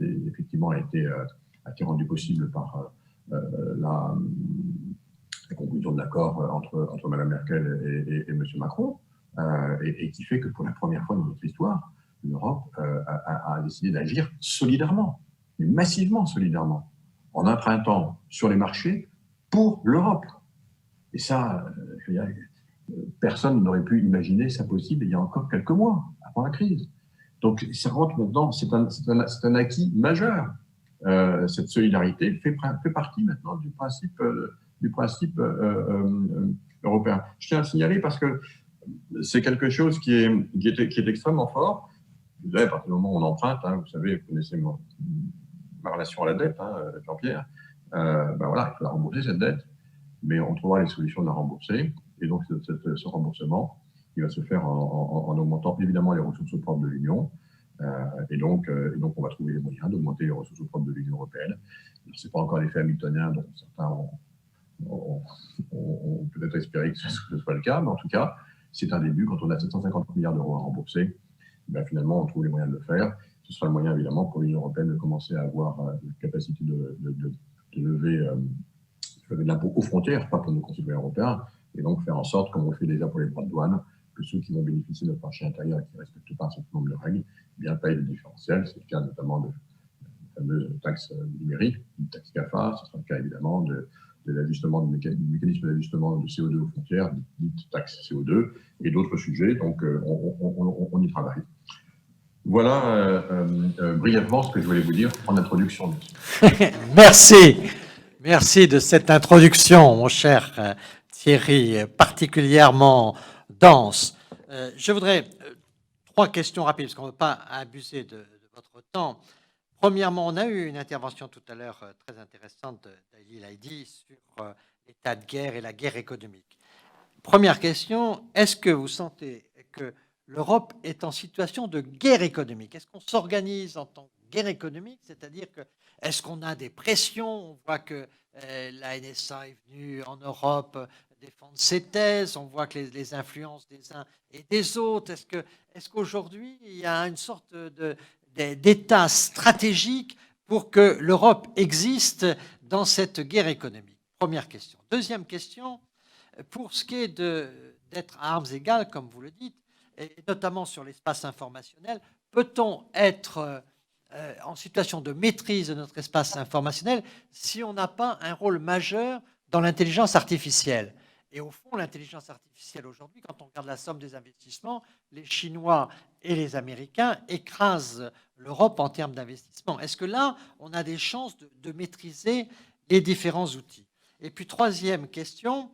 été rendu possible par la conclusion de l'accord entre Mme Merkel et M. Macron, et qui fait que pour la première fois dans notre histoire, l'Europe a décidé d'agir solidairement, mais massivement solidairement, en empruntant sur les marchés pour l'Europe. Et ça, personne n'aurait pu imaginer ça possible il y a encore quelques mois, avant la crise. Donc ça rentre maintenant, c'est un acquis majeur. Cette solidarité fait partie maintenant du principe européen. Je tiens à signaler parce que c'est quelque chose qui est extrêmement fort. Vous savez, à partir du moment où on emprunte, vous savez, vous connaissez ma relation à la dette, Jean-Pierre, voilà, il faut la rembourser cette dette, mais on trouvera les solutions de la rembourser. Et donc, ce remboursement, il va se faire en augmentant évidemment les ressources propres de l'Union. Et donc, on va trouver les moyens d'augmenter les ressources propres de l'Union européenne. Ce n'est pas encore l'effet hamiltonien dont certains ont peut-être espéré que ce soit le cas, mais en tout cas, c'est un début. Quand on a 750 milliards d'euros à rembourser, finalement, on trouve les moyens de le faire. Ce sera le moyen, évidemment, pour l'Union européenne de commencer à avoir la capacité de lever de l'impôt aux frontières, pas pour nos concitoyens européens, et donc faire en sorte, comme on le fait déjà pour les droits de douane, que ceux qui vont bénéficier de notre marché intérieur et qui ne respectent pas un certain nombre de règles, payent le différentiel. C'est le cas notamment de la fameuse taxe numérique, une taxe GAFA. Ce sera le cas évidemment de l'ajustement du mécanisme d'ajustement de CO2 aux frontières, dite taxe CO2, et d'autres sujets. Donc, on y travaille. Voilà brièvement ce que je voulais vous dire en introduction. Merci. Merci de cette introduction, mon cher Thierry, particulièrement dense. Je voudrais 3 questions rapides, parce qu'on ne veut pas abuser de votre temps. Premièrement, on a eu une intervention tout à l'heure très intéressante d'Ali Laïdi sur l'état de guerre et la guerre économique. Première question, est-ce que vous sentez que l'Europe est en situation de guerre économique? Est-ce qu'on s'organise en tant que guerre économique? C'est-à-dire que est-ce qu'on a des pressions? On voit que la NSA est venue en Europe défendre ses thèses. On voit que les influences des uns et des autres. Est-ce qu'aujourd'hui, il y a une sorte d'état stratégique pour que l'Europe existe dans cette guerre économique? Première question. Deuxième question, pour ce qui est d'être à armes égales, comme vous le dites, et notamment sur l'espace informationnel, peut-on être en situation de maîtrise de notre espace informationnel si on n'a pas un rôle majeur dans l'intelligence artificielle? Et au fond, l'intelligence artificielle aujourd'hui, quand on regarde la somme des investissements, les Chinois et les Américains écrasent l'Europe en termes d'investissement. Est-ce que là, on a des chances de maîtriser et différents outils. Et puis, troisième question,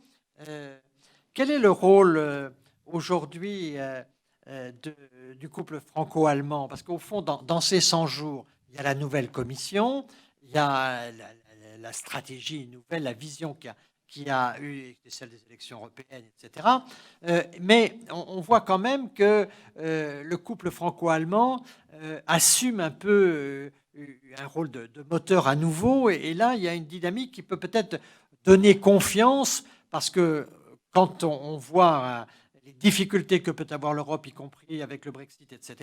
quel est le rôle aujourd'hui du couple franco-allemand? Parce qu'au fond, dans ces 100 jours, il y a la nouvelle commission, il y a la stratégie nouvelle, la vision qui a eu, celle des élections européennes, etc. Mais on voit quand même que le couple franco-allemand assume un peu un rôle de moteur à nouveau. Et là, il y a une dynamique qui peut-être donner confiance, parce que quand on voit les difficultés que peut avoir l'Europe, y compris avec le Brexit, etc.,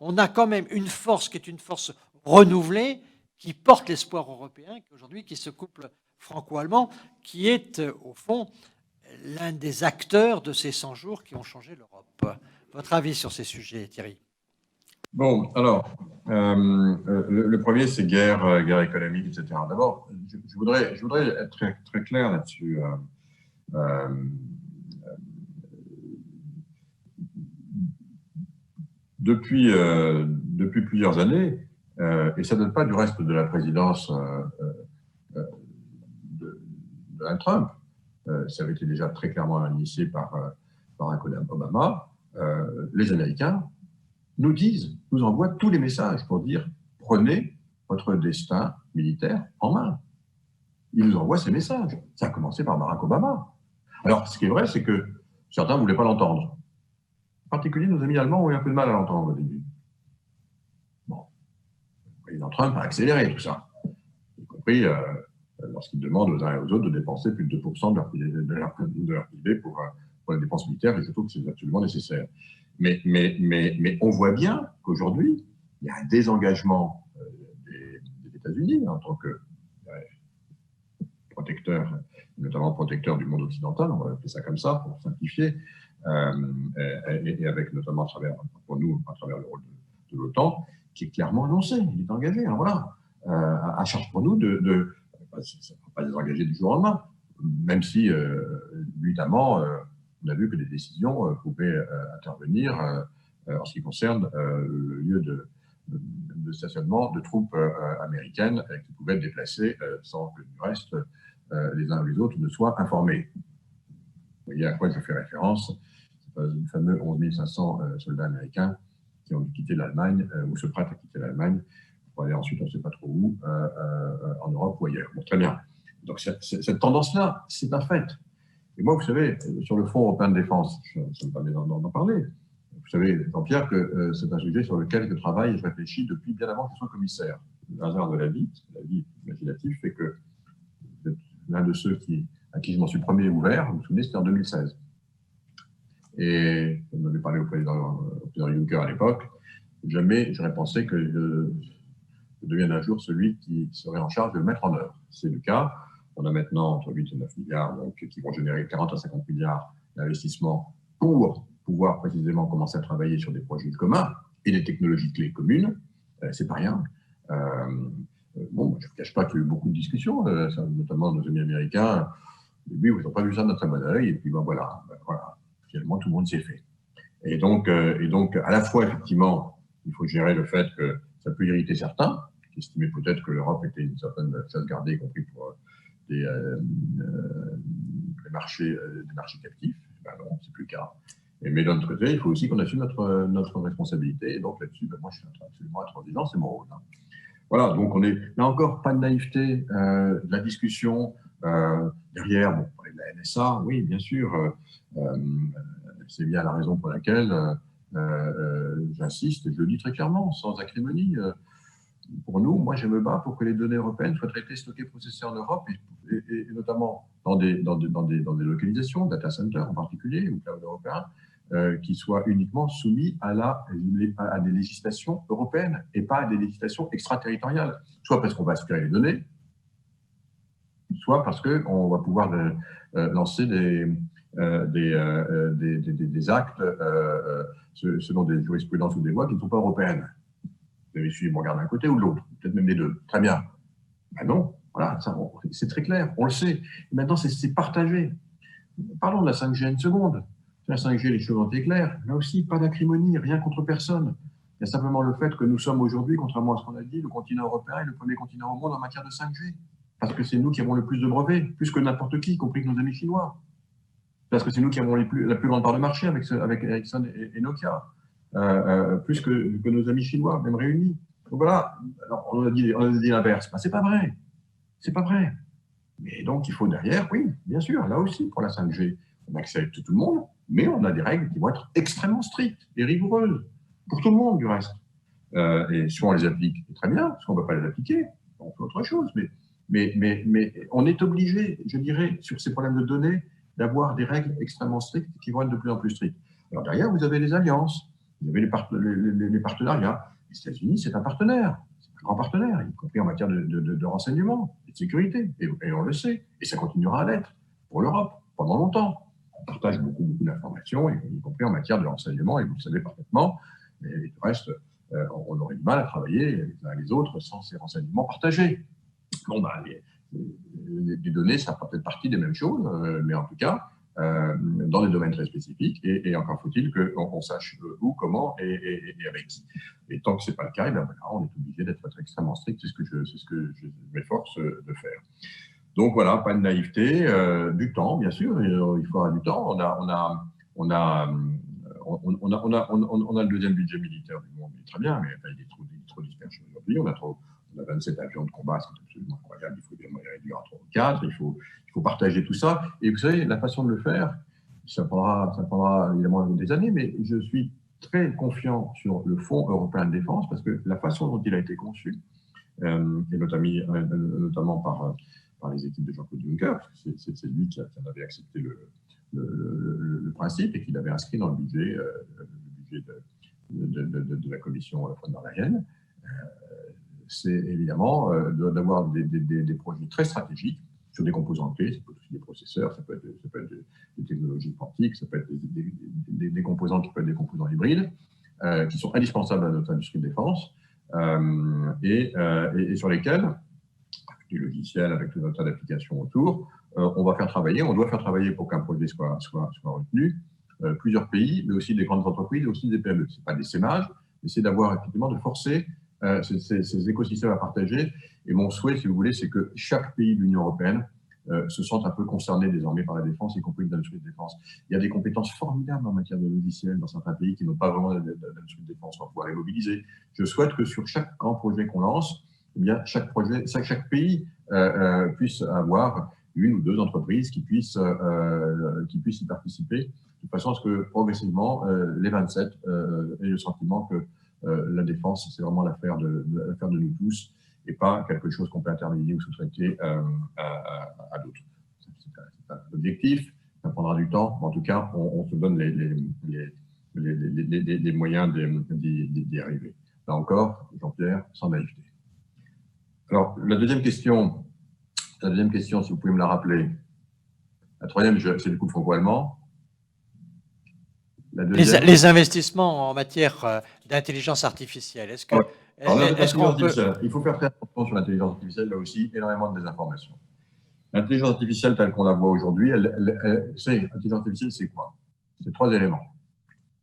on a quand même une force qui est une force renouvelée, qui porte l'espoir européen, aujourd'hui, qui se couple franco-allemand, qui est, au fond, l'un des acteurs de ces 100 jours qui ont changé l'Europe. Votre avis sur ces sujets, Thierry? Bon, alors, le premier, c'est guerre économique, etc. D'abord, je voudrais être très, très clair là-dessus. Depuis plusieurs années, et ça ne date pas du reste de la présidence de Donald Trump, ça avait été déjà très clairement initié par Barack Obama, les Américains nous envoient tous les messages pour dire « prenez votre destin militaire en main ». Ils nous envoient ces messages. Ça a commencé par Barack Obama. Alors, ce qui est vrai, c'est que certains ne voulaient pas l'entendre. En particulier, nos amis allemands ont eu un peu de mal à l'entendre au début. Bon, le président Trump a accéléré tout ça, y compris lorsqu'il demande aux uns et aux autres de dépenser plus de 2% de leur PIB pour les dépenses militaires, et je trouve que c'est absolument nécessaire. Mais on voit bien qu'aujourd'hui, il y a un désengagement des États-Unis en tant que protecteur, notamment protecteur du monde occidental, on va appeler ça comme ça pour simplifier, et avec notamment pour nous, à travers le rôle de l'OTAN, qui est clairement annoncé, il est engagé. Alors voilà, à charge pour nous ça ne va pas désengager du jour au lendemain, même si, évidemment, on a vu que des décisions pouvaient intervenir en ce qui concerne le lieu de stationnement de troupes américaines qui pouvaient être déplacées sans que du reste les uns ou les autres ne soient informés. Vous voyez à quoi je fais référence, c'est les fameux 11 500 soldats américains qui ont quitté l'Allemagne, ou se prêtent à quitter l'Allemagne, pour aller ensuite on ne sait pas trop où, en Europe ou ailleurs. Bon, très bien. Donc cette tendance-là, c'est un fait. Et moi, vous savez, sur le Fonds européen de défense, ça me permet d'en parler. Vous savez, Jean-Pierre, que c'est un sujet sur lequel je travaille et je réfléchis depuis bien avant que je sois commissaire. Le hasard de la vie, parce que la vie imaginative fait que vous êtes l'un de ceux à qui je m'en suis premier ouvert. Vous vous souvenez, c'était en 2016. Et on avait parlé au président Juncker à l'époque. Jamais j'aurais pensé que je devienne un jour celui qui serait en charge de le mettre en œuvre. C'est le cas. On a maintenant entre 8 et 9 milliards donc, qui vont générer 40 à 50 milliards d'investissements pour pouvoir précisément commencer à travailler sur des projets communs et des technologies clés communes. C'est pas rien. Bon, je ne vous cache pas qu'il y a eu beaucoup de discussions, notamment nos amis américains. Au début, ils n'ont pas vu ça d'un très bon œil, et puis voilà, finalement, tout le monde s'y est fait. Et donc, à la fois, effectivement, il faut gérer le fait que ça peut irriter certains, qui estimaient peut-être que l'Europe était une certaine chasse gardée, y compris pour des marchés captifs. Ben non, c'est plus le cas. Mais d'un autre côté, il faut aussi qu'on assume notre responsabilité. Et donc là-dessus, moi, je suis absolument intransigeant, c'est mon rôle. Hein. Voilà, donc on est là encore pas de naïveté, de la discussion derrière. Bon, la NSA, oui, bien sûr, c'est bien la raison pour laquelle j'insiste, et je le dis très clairement, sans acrimonie. Pour nous, moi, je me bats pour que les données européennes soient traitées, stockées, processées en Europe, et notamment dans des localisations, data centers en particulier, ou cloud européen, qui soient uniquement soumis à des législations européennes et pas à des législations extraterritoriales, soit parce qu'on va aspirer les données, soit parce qu'on va pouvoir lancer des actes selon des jurisprudences ou des lois qui ne sont pas européennes. Vous avez suivi mon regard d'un côté ou de l'autre, peut-être même les deux. Très bien. Ben non, voilà, c'est très clair, on le sait. Et maintenant, c'est partagé. Parlons de la 5G une seconde. La 5G, les choses ont été claires. Là aussi, pas d'acrimonie, rien contre personne. Il y a simplement le fait que nous sommes aujourd'hui, contrairement à ce qu'on a dit, le continent européen est le premier continent au monde en matière de 5G. parce que c'est nous qui avons le plus de brevets, plus que n'importe qui, y compris que nos amis chinois. Parce que c'est nous qui avons la plus grande part de marché avec Ericsson et Nokia, plus que nos amis chinois, même réunis. Donc voilà, alors on a dit l'inverse. Ben, c'est pas vrai. C'est pas vrai. Mais donc il faut derrière, oui, bien sûr, là aussi, pour la 5G, on accepte tout le monde, mais on a des règles qui vont être extrêmement strictes et rigoureuses, pour tout le monde du reste. Et soit on les applique, très bien, soit on ne peut pas les appliquer, on fait autre chose. Mais on est obligé, je dirais, sur ces problèmes de données, d'avoir des règles extrêmement strictes qui vont être de plus en plus strictes. Alors derrière, vous avez les alliances, vous avez les partenariats. Les États-Unis, c'est un partenaire, c'est un grand partenaire, y compris en matière de renseignement et de sécurité. Et on le sait, et ça continuera à l'être pour l'Europe pendant longtemps. On partage beaucoup d'informations, y compris en matière de renseignement, et vous le savez parfaitement. Mais du reste, on aurait du mal à travailler les uns et les autres sans ces renseignements partagés. Bon, ben, les données, ça fera peut-être partie des mêmes choses, mais en tout cas, dans des domaines très spécifiques, et encore faut-il qu'on sache où, comment et avec qui. Et tant que ce n'est pas le cas, et ben voilà, on est obligé d'être extrêmement strict, c'est ce que je m'efforce de faire. Donc voilà, pas de naïveté, du temps, bien sûr, il faudra du temps. On a le deuxième budget militaire du monde, très bien, mais il est trop dispersé aujourd'hui. On a 27 avions de combat, c'est absolument incroyable. Il faut les réduire à 3 ou 4. Il faut partager tout ça. Et vous savez, la façon de le faire, ça prendra évidemment des années, mais je suis très confiant sur le Fonds européen de défense parce que la façon dont il a été conçu, et notamment par les équipes de Jean-Claude Juncker, parce que c'est lui qui en avait accepté le principe et qui l'avait inscrit dans le budget de la commission von der Leyen, c'est évidemment d'avoir des projets très stratégiques sur des composants clés, ça peut être aussi des processeurs, ça peut être des technologies quantiques, ça peut être des composants qui peuvent être des composants hybrides, qui sont indispensables à notre industrie de défense, et sur lesquels, avec du logiciel, avec tout un tas d'applications autour, on doit faire travailler pour qu'un projet soit retenu, plusieurs pays, mais aussi des grandes entreprises, et aussi des PME. Ce n'est pas des sémages, mais c'est d'avoir effectivement de forcer ces écosystèmes à partager. Et mon souhait, si vous voulez, c'est que chaque pays de l'Union européenne se sente un peu concerné désormais par la défense, y compris l'industrie de défense. Il y a des compétences formidables en matière de logiciels dans certains pays qui n'ont pas vraiment d'industrie de défense, on va pouvoir les mobiliser. Je souhaite que sur chaque grand projet qu'on lance, eh bien, chaque pays puisse avoir une ou deux entreprises qui puissent y participer, de façon à ce que progressivement, les 27 aient le sentiment que la défense, c'est vraiment l'affaire de nous tous et pas quelque chose qu'on peut internaliser ou sous-traiter à d'autres. C'est un objectif, ça prendra du temps, mais en tout cas, on se donne les moyens d'y arriver. Là encore, Jean-Pierre, sans naïveté. Alors, la deuxième question, si vous pouvez me la rappeler. La troisième, c'est du coup franco-allemand. Les investissements en matière d'intelligence artificielle, est-ce qu'on peut... Il faut faire très attention sur l'intelligence artificielle, là aussi, énormément de désinformation. L'intelligence artificielle telle qu'on la voit aujourd'hui, l'intelligence artificielle, c'est quoi? C'est 3 éléments.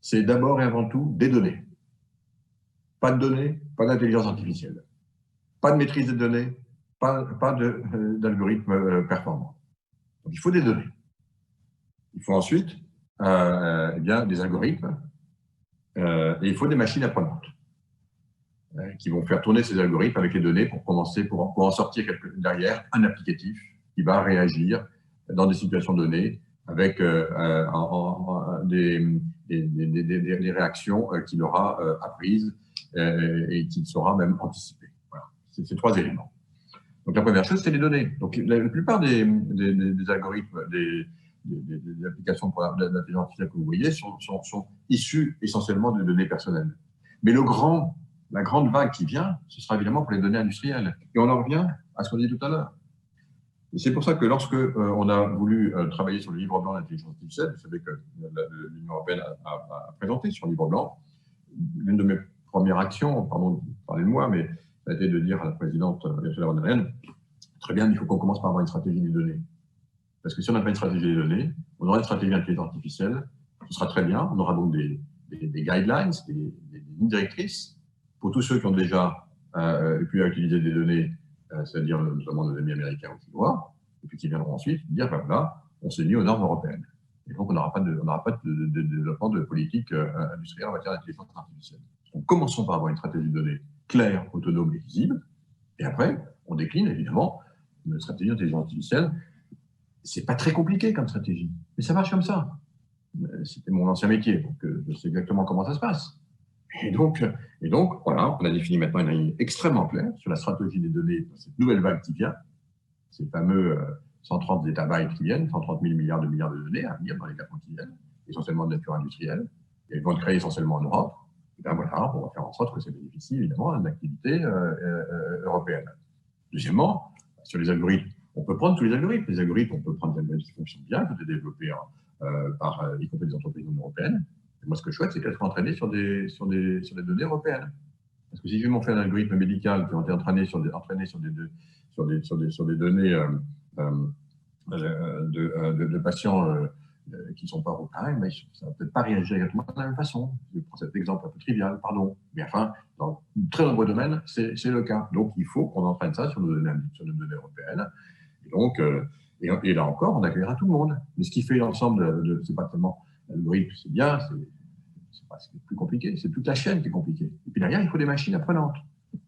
C'est d'abord et avant tout des données. Pas de données, pas d'intelligence artificielle. Pas de maîtrise des données, pas d'algorithmes performants. Donc, il faut des données. Il faut ensuite des algorithmes et il faut des machines apprenantes qui vont faire tourner ces algorithmes avec les données pour en sortir derrière un applicatif qui va réagir dans des situations données avec des réactions qu'il aura apprises et qu'il saura même anticiper. Voilà. C'est ces 3 éléments. Donc la première chose, c'est les données. Donc la plupart des algorithmes, des applications d'intelligence artificielle que vous voyez sont issues essentiellement de données personnelles. Mais la grande vague qui vient, ce sera évidemment pour les données industrielles. Et on en revient à ce qu'on dit tout à l'heure. Et c'est pour ça que lorsque on a voulu travailler sur le livre blanc d'intelligence artificielle, vous savez que l'Union européenne a présenté sur le livre blanc, l'une de mes premières actions, pardon, parlez de moi, mais ça a été de dire à la présidente Ursula von der Leyen, très bien, il faut qu'on commence par avoir une stratégie des données. Parce que si on n'a pas une stratégie des données, on aura une stratégie d'intelligence artificielle, ce sera très bien, on aura donc des guidelines, des lignes directrices pour tous ceux qui ont déjà pu utiliser des données c'est-à-dire notamment nos amis américains ou chinois, et puis qui viendront ensuite dire, ben voilà, on s'est mis aux normes européennes. Et donc, on n'aura pas de développement de politique industrielle en matière d'intelligence artificielle. Donc, commençons par avoir une stratégie de données claire, autonome et visible, et après, on décline évidemment une stratégie d'intelligence artificielle. C'est pas très compliqué comme stratégie, mais ça marche comme ça. C'était mon ancien métier, donc je sais exactement comment ça se passe. Et donc, voilà, on a défini maintenant une ligne extrêmement claire sur la stratégie des données dans cette nouvelle vague qui vient, ces fameux 130 zettabytes qui viennent, 130 000 milliards de données à venir dans les 4 ans qui viennent, essentiellement de nature industrielle, et ils vont être créés essentiellement en Europe. Et bien voilà, on va faire en sorte que ça bénéficie évidemment d'une activité européenne. Deuxièmement, sur les algorithmes, on peut prendre tous les algorithmes. Les algorithmes, on peut prendre des algorithmes qui fonctionnent bien, qui ont été développés par y compris des entreprises non européennes. Et moi, ce que je souhaite, c'est qu'elles soient entraînées sur des données européennes. Parce que si je m'en fais un algorithme médical qui ont été entraînés sur des données de patients qui ne sont pas européens, mais ça ne va peut-être pas réagir exactement de la même façon. Je prends cet exemple un peu trivial, pardon. Mais enfin, dans de très nombreux domaines, c'est le cas. Donc, il faut qu'on entraîne ça sur nos données européennes. Et donc, et là encore, on accueillera tout le monde. Mais ce qui fait l'ensemble, c'est pas tellement l'algorithme, c'est bien, c'est pas ce qui est plus compliqué, c'est toute la chaîne qui est compliquée. Et puis derrière, il faut des machines apprenantes.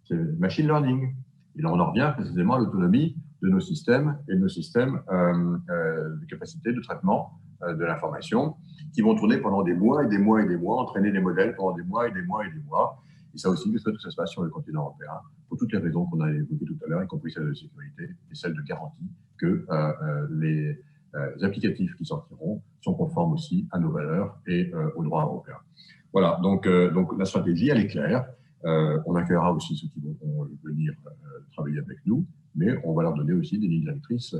C'est le machine learning. Et là, on en revient précisément à l'autonomie de nos systèmes et de nos systèmes de capacité de traitement de l'information qui vont tourner pendant des mois et des mois et des mois, entraîner des modèles pendant des mois et des mois et des mois. Et ça aussi, je souhaite que ça se passe sur le continent européen, pour toutes les raisons qu'on a évoquées tout à l'heure, y compris celle de sécurité et celle de garantie que les applicatifs qui sortiront sont conformes aussi à nos valeurs et aux droits européens. Voilà, donc la stratégie, elle est claire. On accueillera aussi ceux qui vont venir travailler avec nous, mais on va leur donner aussi des lignes directrices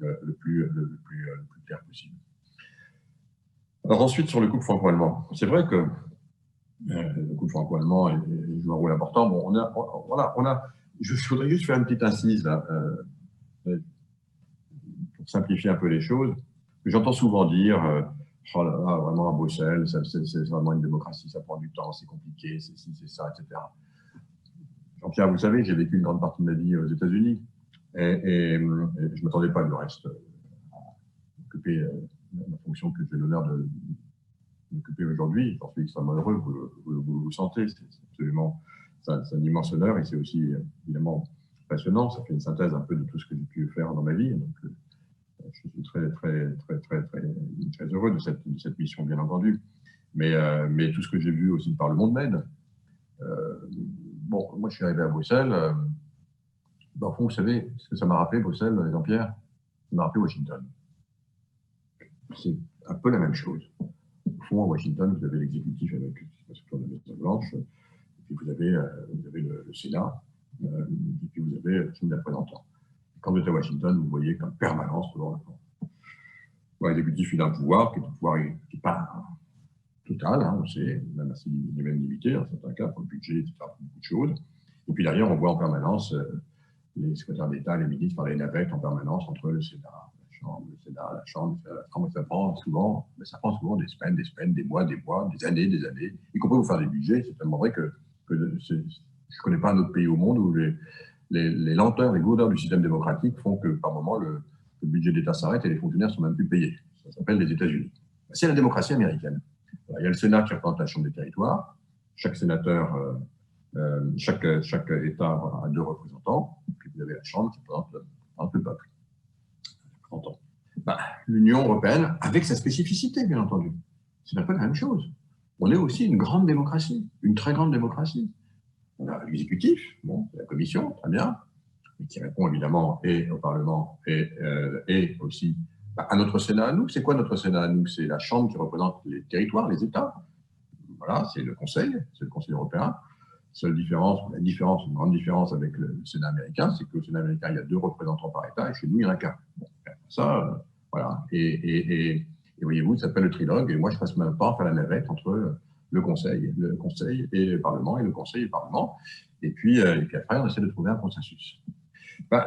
le plus clair possible. Alors ensuite, sur le couple franco-allemand, c'est vrai que le couple franco-allemand joue un rôle important. Bon, je voudrais juste faire une petite incise là, pour simplifier un peu les choses. J'entends souvent dire oh là là, vraiment à Bruxelles, c'est vraiment une démocratie, ça prend du temps, c'est compliqué, c'est ci, c'est ça, etc. Jean-Pierre, vous savez, j'ai vécu une grande partie de ma vie aux États-Unis et je ne m'attendais pas du reste à occuper la fonction que j'ai l'honneur d'occuper aujourd'hui. J'en suis extrêmement heureux, vous sentez, c'est absolument c'est un immense honneur et c'est aussi évidemment passionnant. Ça fait une synthèse un peu de tout ce que j'ai pu faire dans ma vie. Donc, je suis très heureux de cette mission, bien entendu. Mais tout ce que j'ai vu aussi par le monde m'aide. Bon, moi, je suis arrivé à Bruxelles. Au fond, vous savez ce que ça m'a rappelé, Bruxelles, Jean-Pierre? Ça m'a rappelé Washington. C'est un peu la même chose. Au fond, à Washington, vous avez l'exécutif avec la Maison-Blanche, et puis vous avez le Sénat, et puis vous avez la Chambre des représentants. Quand vous êtes à Washington, vous voyez qu'en permanence, l'exécutif, il a un pouvoir qui est un pouvoir qui n'est pas total, hein, on sait, même assez limité dans certains cas, pour le budget, etc., pour beaucoup de choses. Et puis derrière, on voit en permanence les secrétaires d'État, les ministres faire les navettes en permanence entre le Sénat, la Chambre, ça prend souvent des semaines, des mois, des années, y compris pour faire des budgets. C'est tellement vrai que je ne connais pas un autre pays au monde où les lenteurs, les lourdeurs du système démocratique font que par moment le budget d'État s'arrête et les fonctionnaires ne sont même plus payés. Ça s'appelle les États-Unis. C'est la démocratie américaine. Il y a le Sénat qui représente la Chambre des territoires. Chaque sénateur, chaque État a 2 représentants. Puis vous avez la Chambre qui représente le peuple. L'Union européenne, avec sa spécificité, bien entendu, c'est un peu la même chose. On est aussi une grande démocratie, une très grande démocratie. On a l'exécutif, bon, la Commission, très bien, qui répond évidemment et au Parlement et aussi à notre Sénat à nous. C'est quoi notre Sénat à nous? C'est la Chambre qui représente les territoires, les États. Voilà, c'est le Conseil européen. Une grande différence avec le Sénat américain, c'est que le Sénat américain, il y a 2 représentants par État et chez nous, il n'y en a qu'un. Bon, ça, voilà. Et voyez-vous, ça s'appelle le trilogue. Et moi, je passe même pas à faire la navette entre le Conseil et le Parlement, et le Conseil et le Parlement. Et puis après, on essaie de trouver un consensus.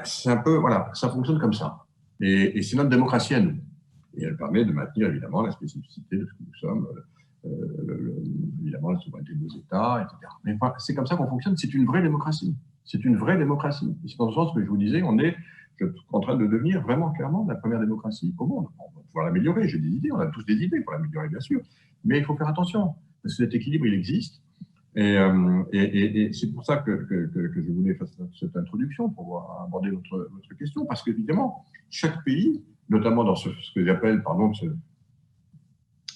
C'est un peu, voilà, ça fonctionne comme ça. Et c'est notre démocratie à nous. Et elle permet de maintenir évidemment la spécificité de ce que nous sommes, évidemment la souveraineté de nos États, etc. Mais enfin, c'est comme ça qu'on fonctionne. C'est une vraie démocratie. C'est une vraie démocratie. Et c'est dans le sens que je vous disais, on est en train de devenir vraiment clairement la première démocratie au monde. On va pouvoir l'améliorer. J'ai des idées. On a tous des idées pour l'améliorer, bien sûr. Mais il faut faire attention. Parce que cet équilibre, il existe. Et c'est pour ça que je voulais faire cette introduction pour aborder votre question. Parce qu'évidemment, chaque pays, notamment dans ce que j'appelle, pardon,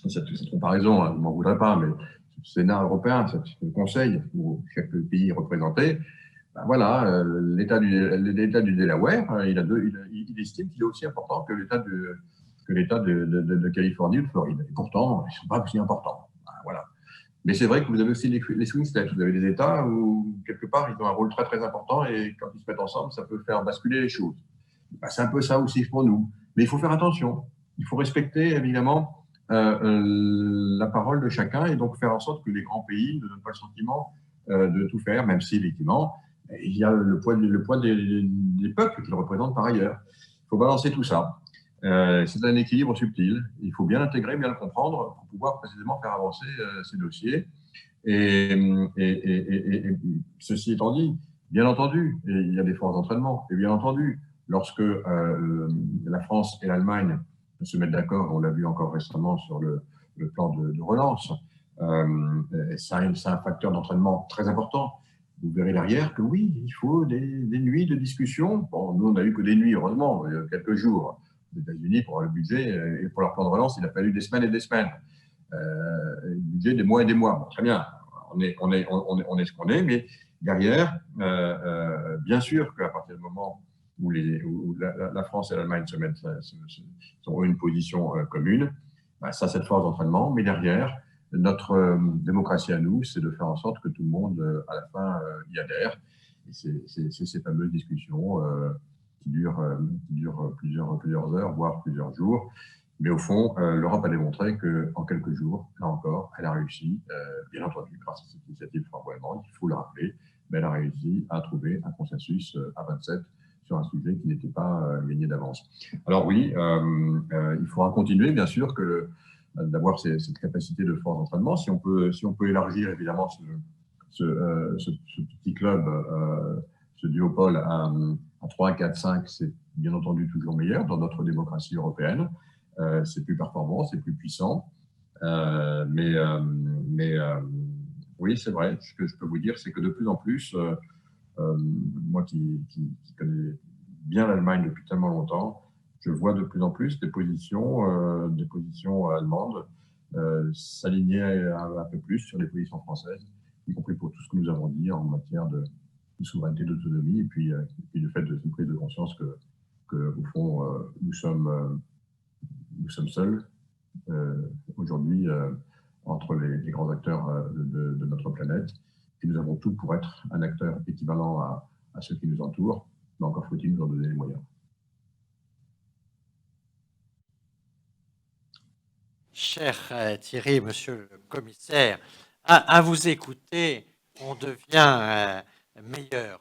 cette comparaison, je ne m'en voudrais pas, mais ce Sénat européen, ce Conseil où chaque pays est représenté, ben voilà, l'État du Delaware, il estime qu'il est aussi important que l'État de Californie ou de Floride. Et pourtant, ils ne sont pas aussi importants. Ben voilà. Mais c'est vrai que vous avez aussi les swing states. Vous avez des États où, quelque part, ils ont un rôle très, très important et quand ils se mettent ensemble, ça peut faire basculer les choses. Ben, c'est un peu ça aussi pour nous. Mais il faut faire attention. Il faut respecter, évidemment, la parole de chacun et donc faire en sorte que les grands pays ne donnent pas le sentiment de tout faire, même si, effectivement, il y a le poids des peuples qu'ils représentent par ailleurs. Il faut balancer tout ça. C'est un équilibre subtil. Il faut bien l'intégrer, bien le comprendre pour pouvoir précisément faire avancer ces dossiers. Et ceci étant dit, bien entendu, il y a des forces d'entraînement. Et bien entendu, lorsque la France et l'Allemagne se mettent d'accord, on l'a vu encore récemment sur le plan de relance, c'est un facteur d'entraînement très important. Vous verrez derrière que oui, il faut des nuits de discussion. Bon, nous, on n'a eu que des nuits, heureusement, quelques jours aux États-Unis pour le budget et pour leur plan de relance, il a fallu des semaines et des semaines. Le budget des mois et des mois. Bon, très bien, on est ce qu'on est, mais derrière, bien sûr qu'à partir du moment où la France et l'Allemagne ont une position commune, bah, ça, cette force d'entraînement, mais derrière, notre démocratie à nous, c'est de faire en sorte que tout le monde, à la fin, y adhère. Et c'est ces fameuses discussions qui durent plusieurs heures, voire plusieurs jours. Mais au fond, l'Europe a démontré qu'en quelques jours, là encore, elle a réussi, bien entendu, grâce à cette initiative franco-allemande, il faut le rappeler, mais elle a réussi à trouver un consensus à 27 sur un sujet qui n'était pas gagné d'avance. Alors oui, il faudra continuer, bien sûr, d'avoir cette capacité de force d'entraînement. Si on peut élargir, évidemment, ce petit club, ce duopole à 3, 4, 5, c'est bien entendu toujours meilleur dans notre démocratie européenne. C'est plus performant, c'est plus puissant. Mais oui, c'est vrai. Ce que je peux vous dire, c'est que de plus en plus, moi qui connais bien l'Allemagne depuis tellement longtemps, je vois de plus en plus des positions allemandes s'aligner un peu plus sur les positions françaises, y compris pour tout ce que nous avons dit en matière de souveraineté, d'autonomie, et puis le fait de cette prise de conscience que au fond, nous sommes seuls aujourd'hui entre les grands acteurs de notre planète, et nous avons tout pour être un acteur équivalent à ceux qui nous entourent, mais encore faut-il nous en donner les moyens. Cher Thierry, monsieur le commissaire, à vous écouter, on devient meilleur.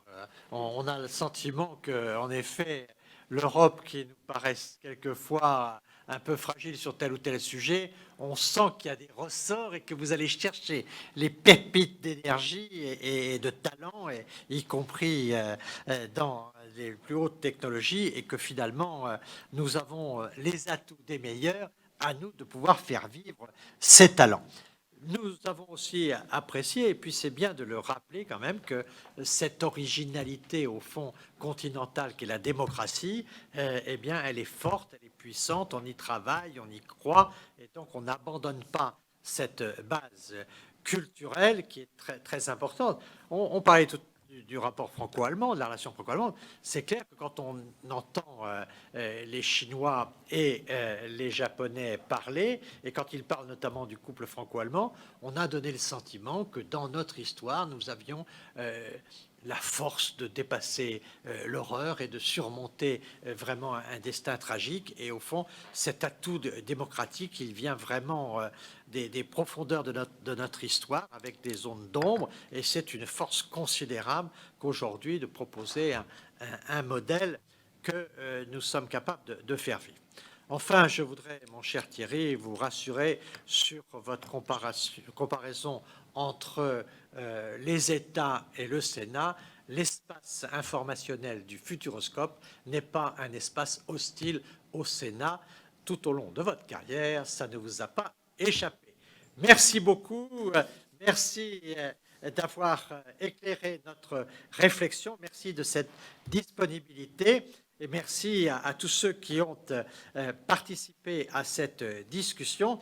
On a le sentiment que, en effet, l'Europe, qui nous paraît quelquefois un peu fragile sur tel ou tel sujet, on sent qu'il y a des ressorts et que vous allez chercher les pépites d'énergie et de talent, y compris dans les plus hautes technologies, et que finalement, nous avons les atouts des meilleurs, à nous de pouvoir faire vivre ces talents. Nous avons aussi apprécié, et puis c'est bien de le rappeler quand même, que cette originalité au fond continentale qu'est la démocratie, eh bien elle est forte, elle est puissante, on y travaille, on y croit, et donc on n'abandonne pas cette base culturelle qui est très, très importante. On parlait tout du rapport franco-allemand, de la relation franco-allemande, c'est clair que quand on entend les Chinois et les Japonais parler, et quand ils parlent notamment du couple franco-allemand, on a donné le sentiment que dans notre histoire, nous avions la force de dépasser l'horreur et de surmonter vraiment un destin tragique. Et au fond, cet atout démocratique, il vient vraiment des profondeurs de notre histoire, avec des zones d'ombre, et c'est une force considérable qu'aujourd'hui de proposer un modèle que nous sommes capables de faire vivre. Enfin, je voudrais, mon cher Thierry, vous rassurer sur votre comparaison entre les États et le Sénat. L'espace informationnel du Futuroscope n'est pas un espace hostile au Sénat. Tout au long de votre carrière, ça ne vous a pas échappé. Merci beaucoup. Merci d'avoir éclairé notre réflexion. Merci de cette disponibilité. Et merci à tous ceux qui ont participé à cette discussion.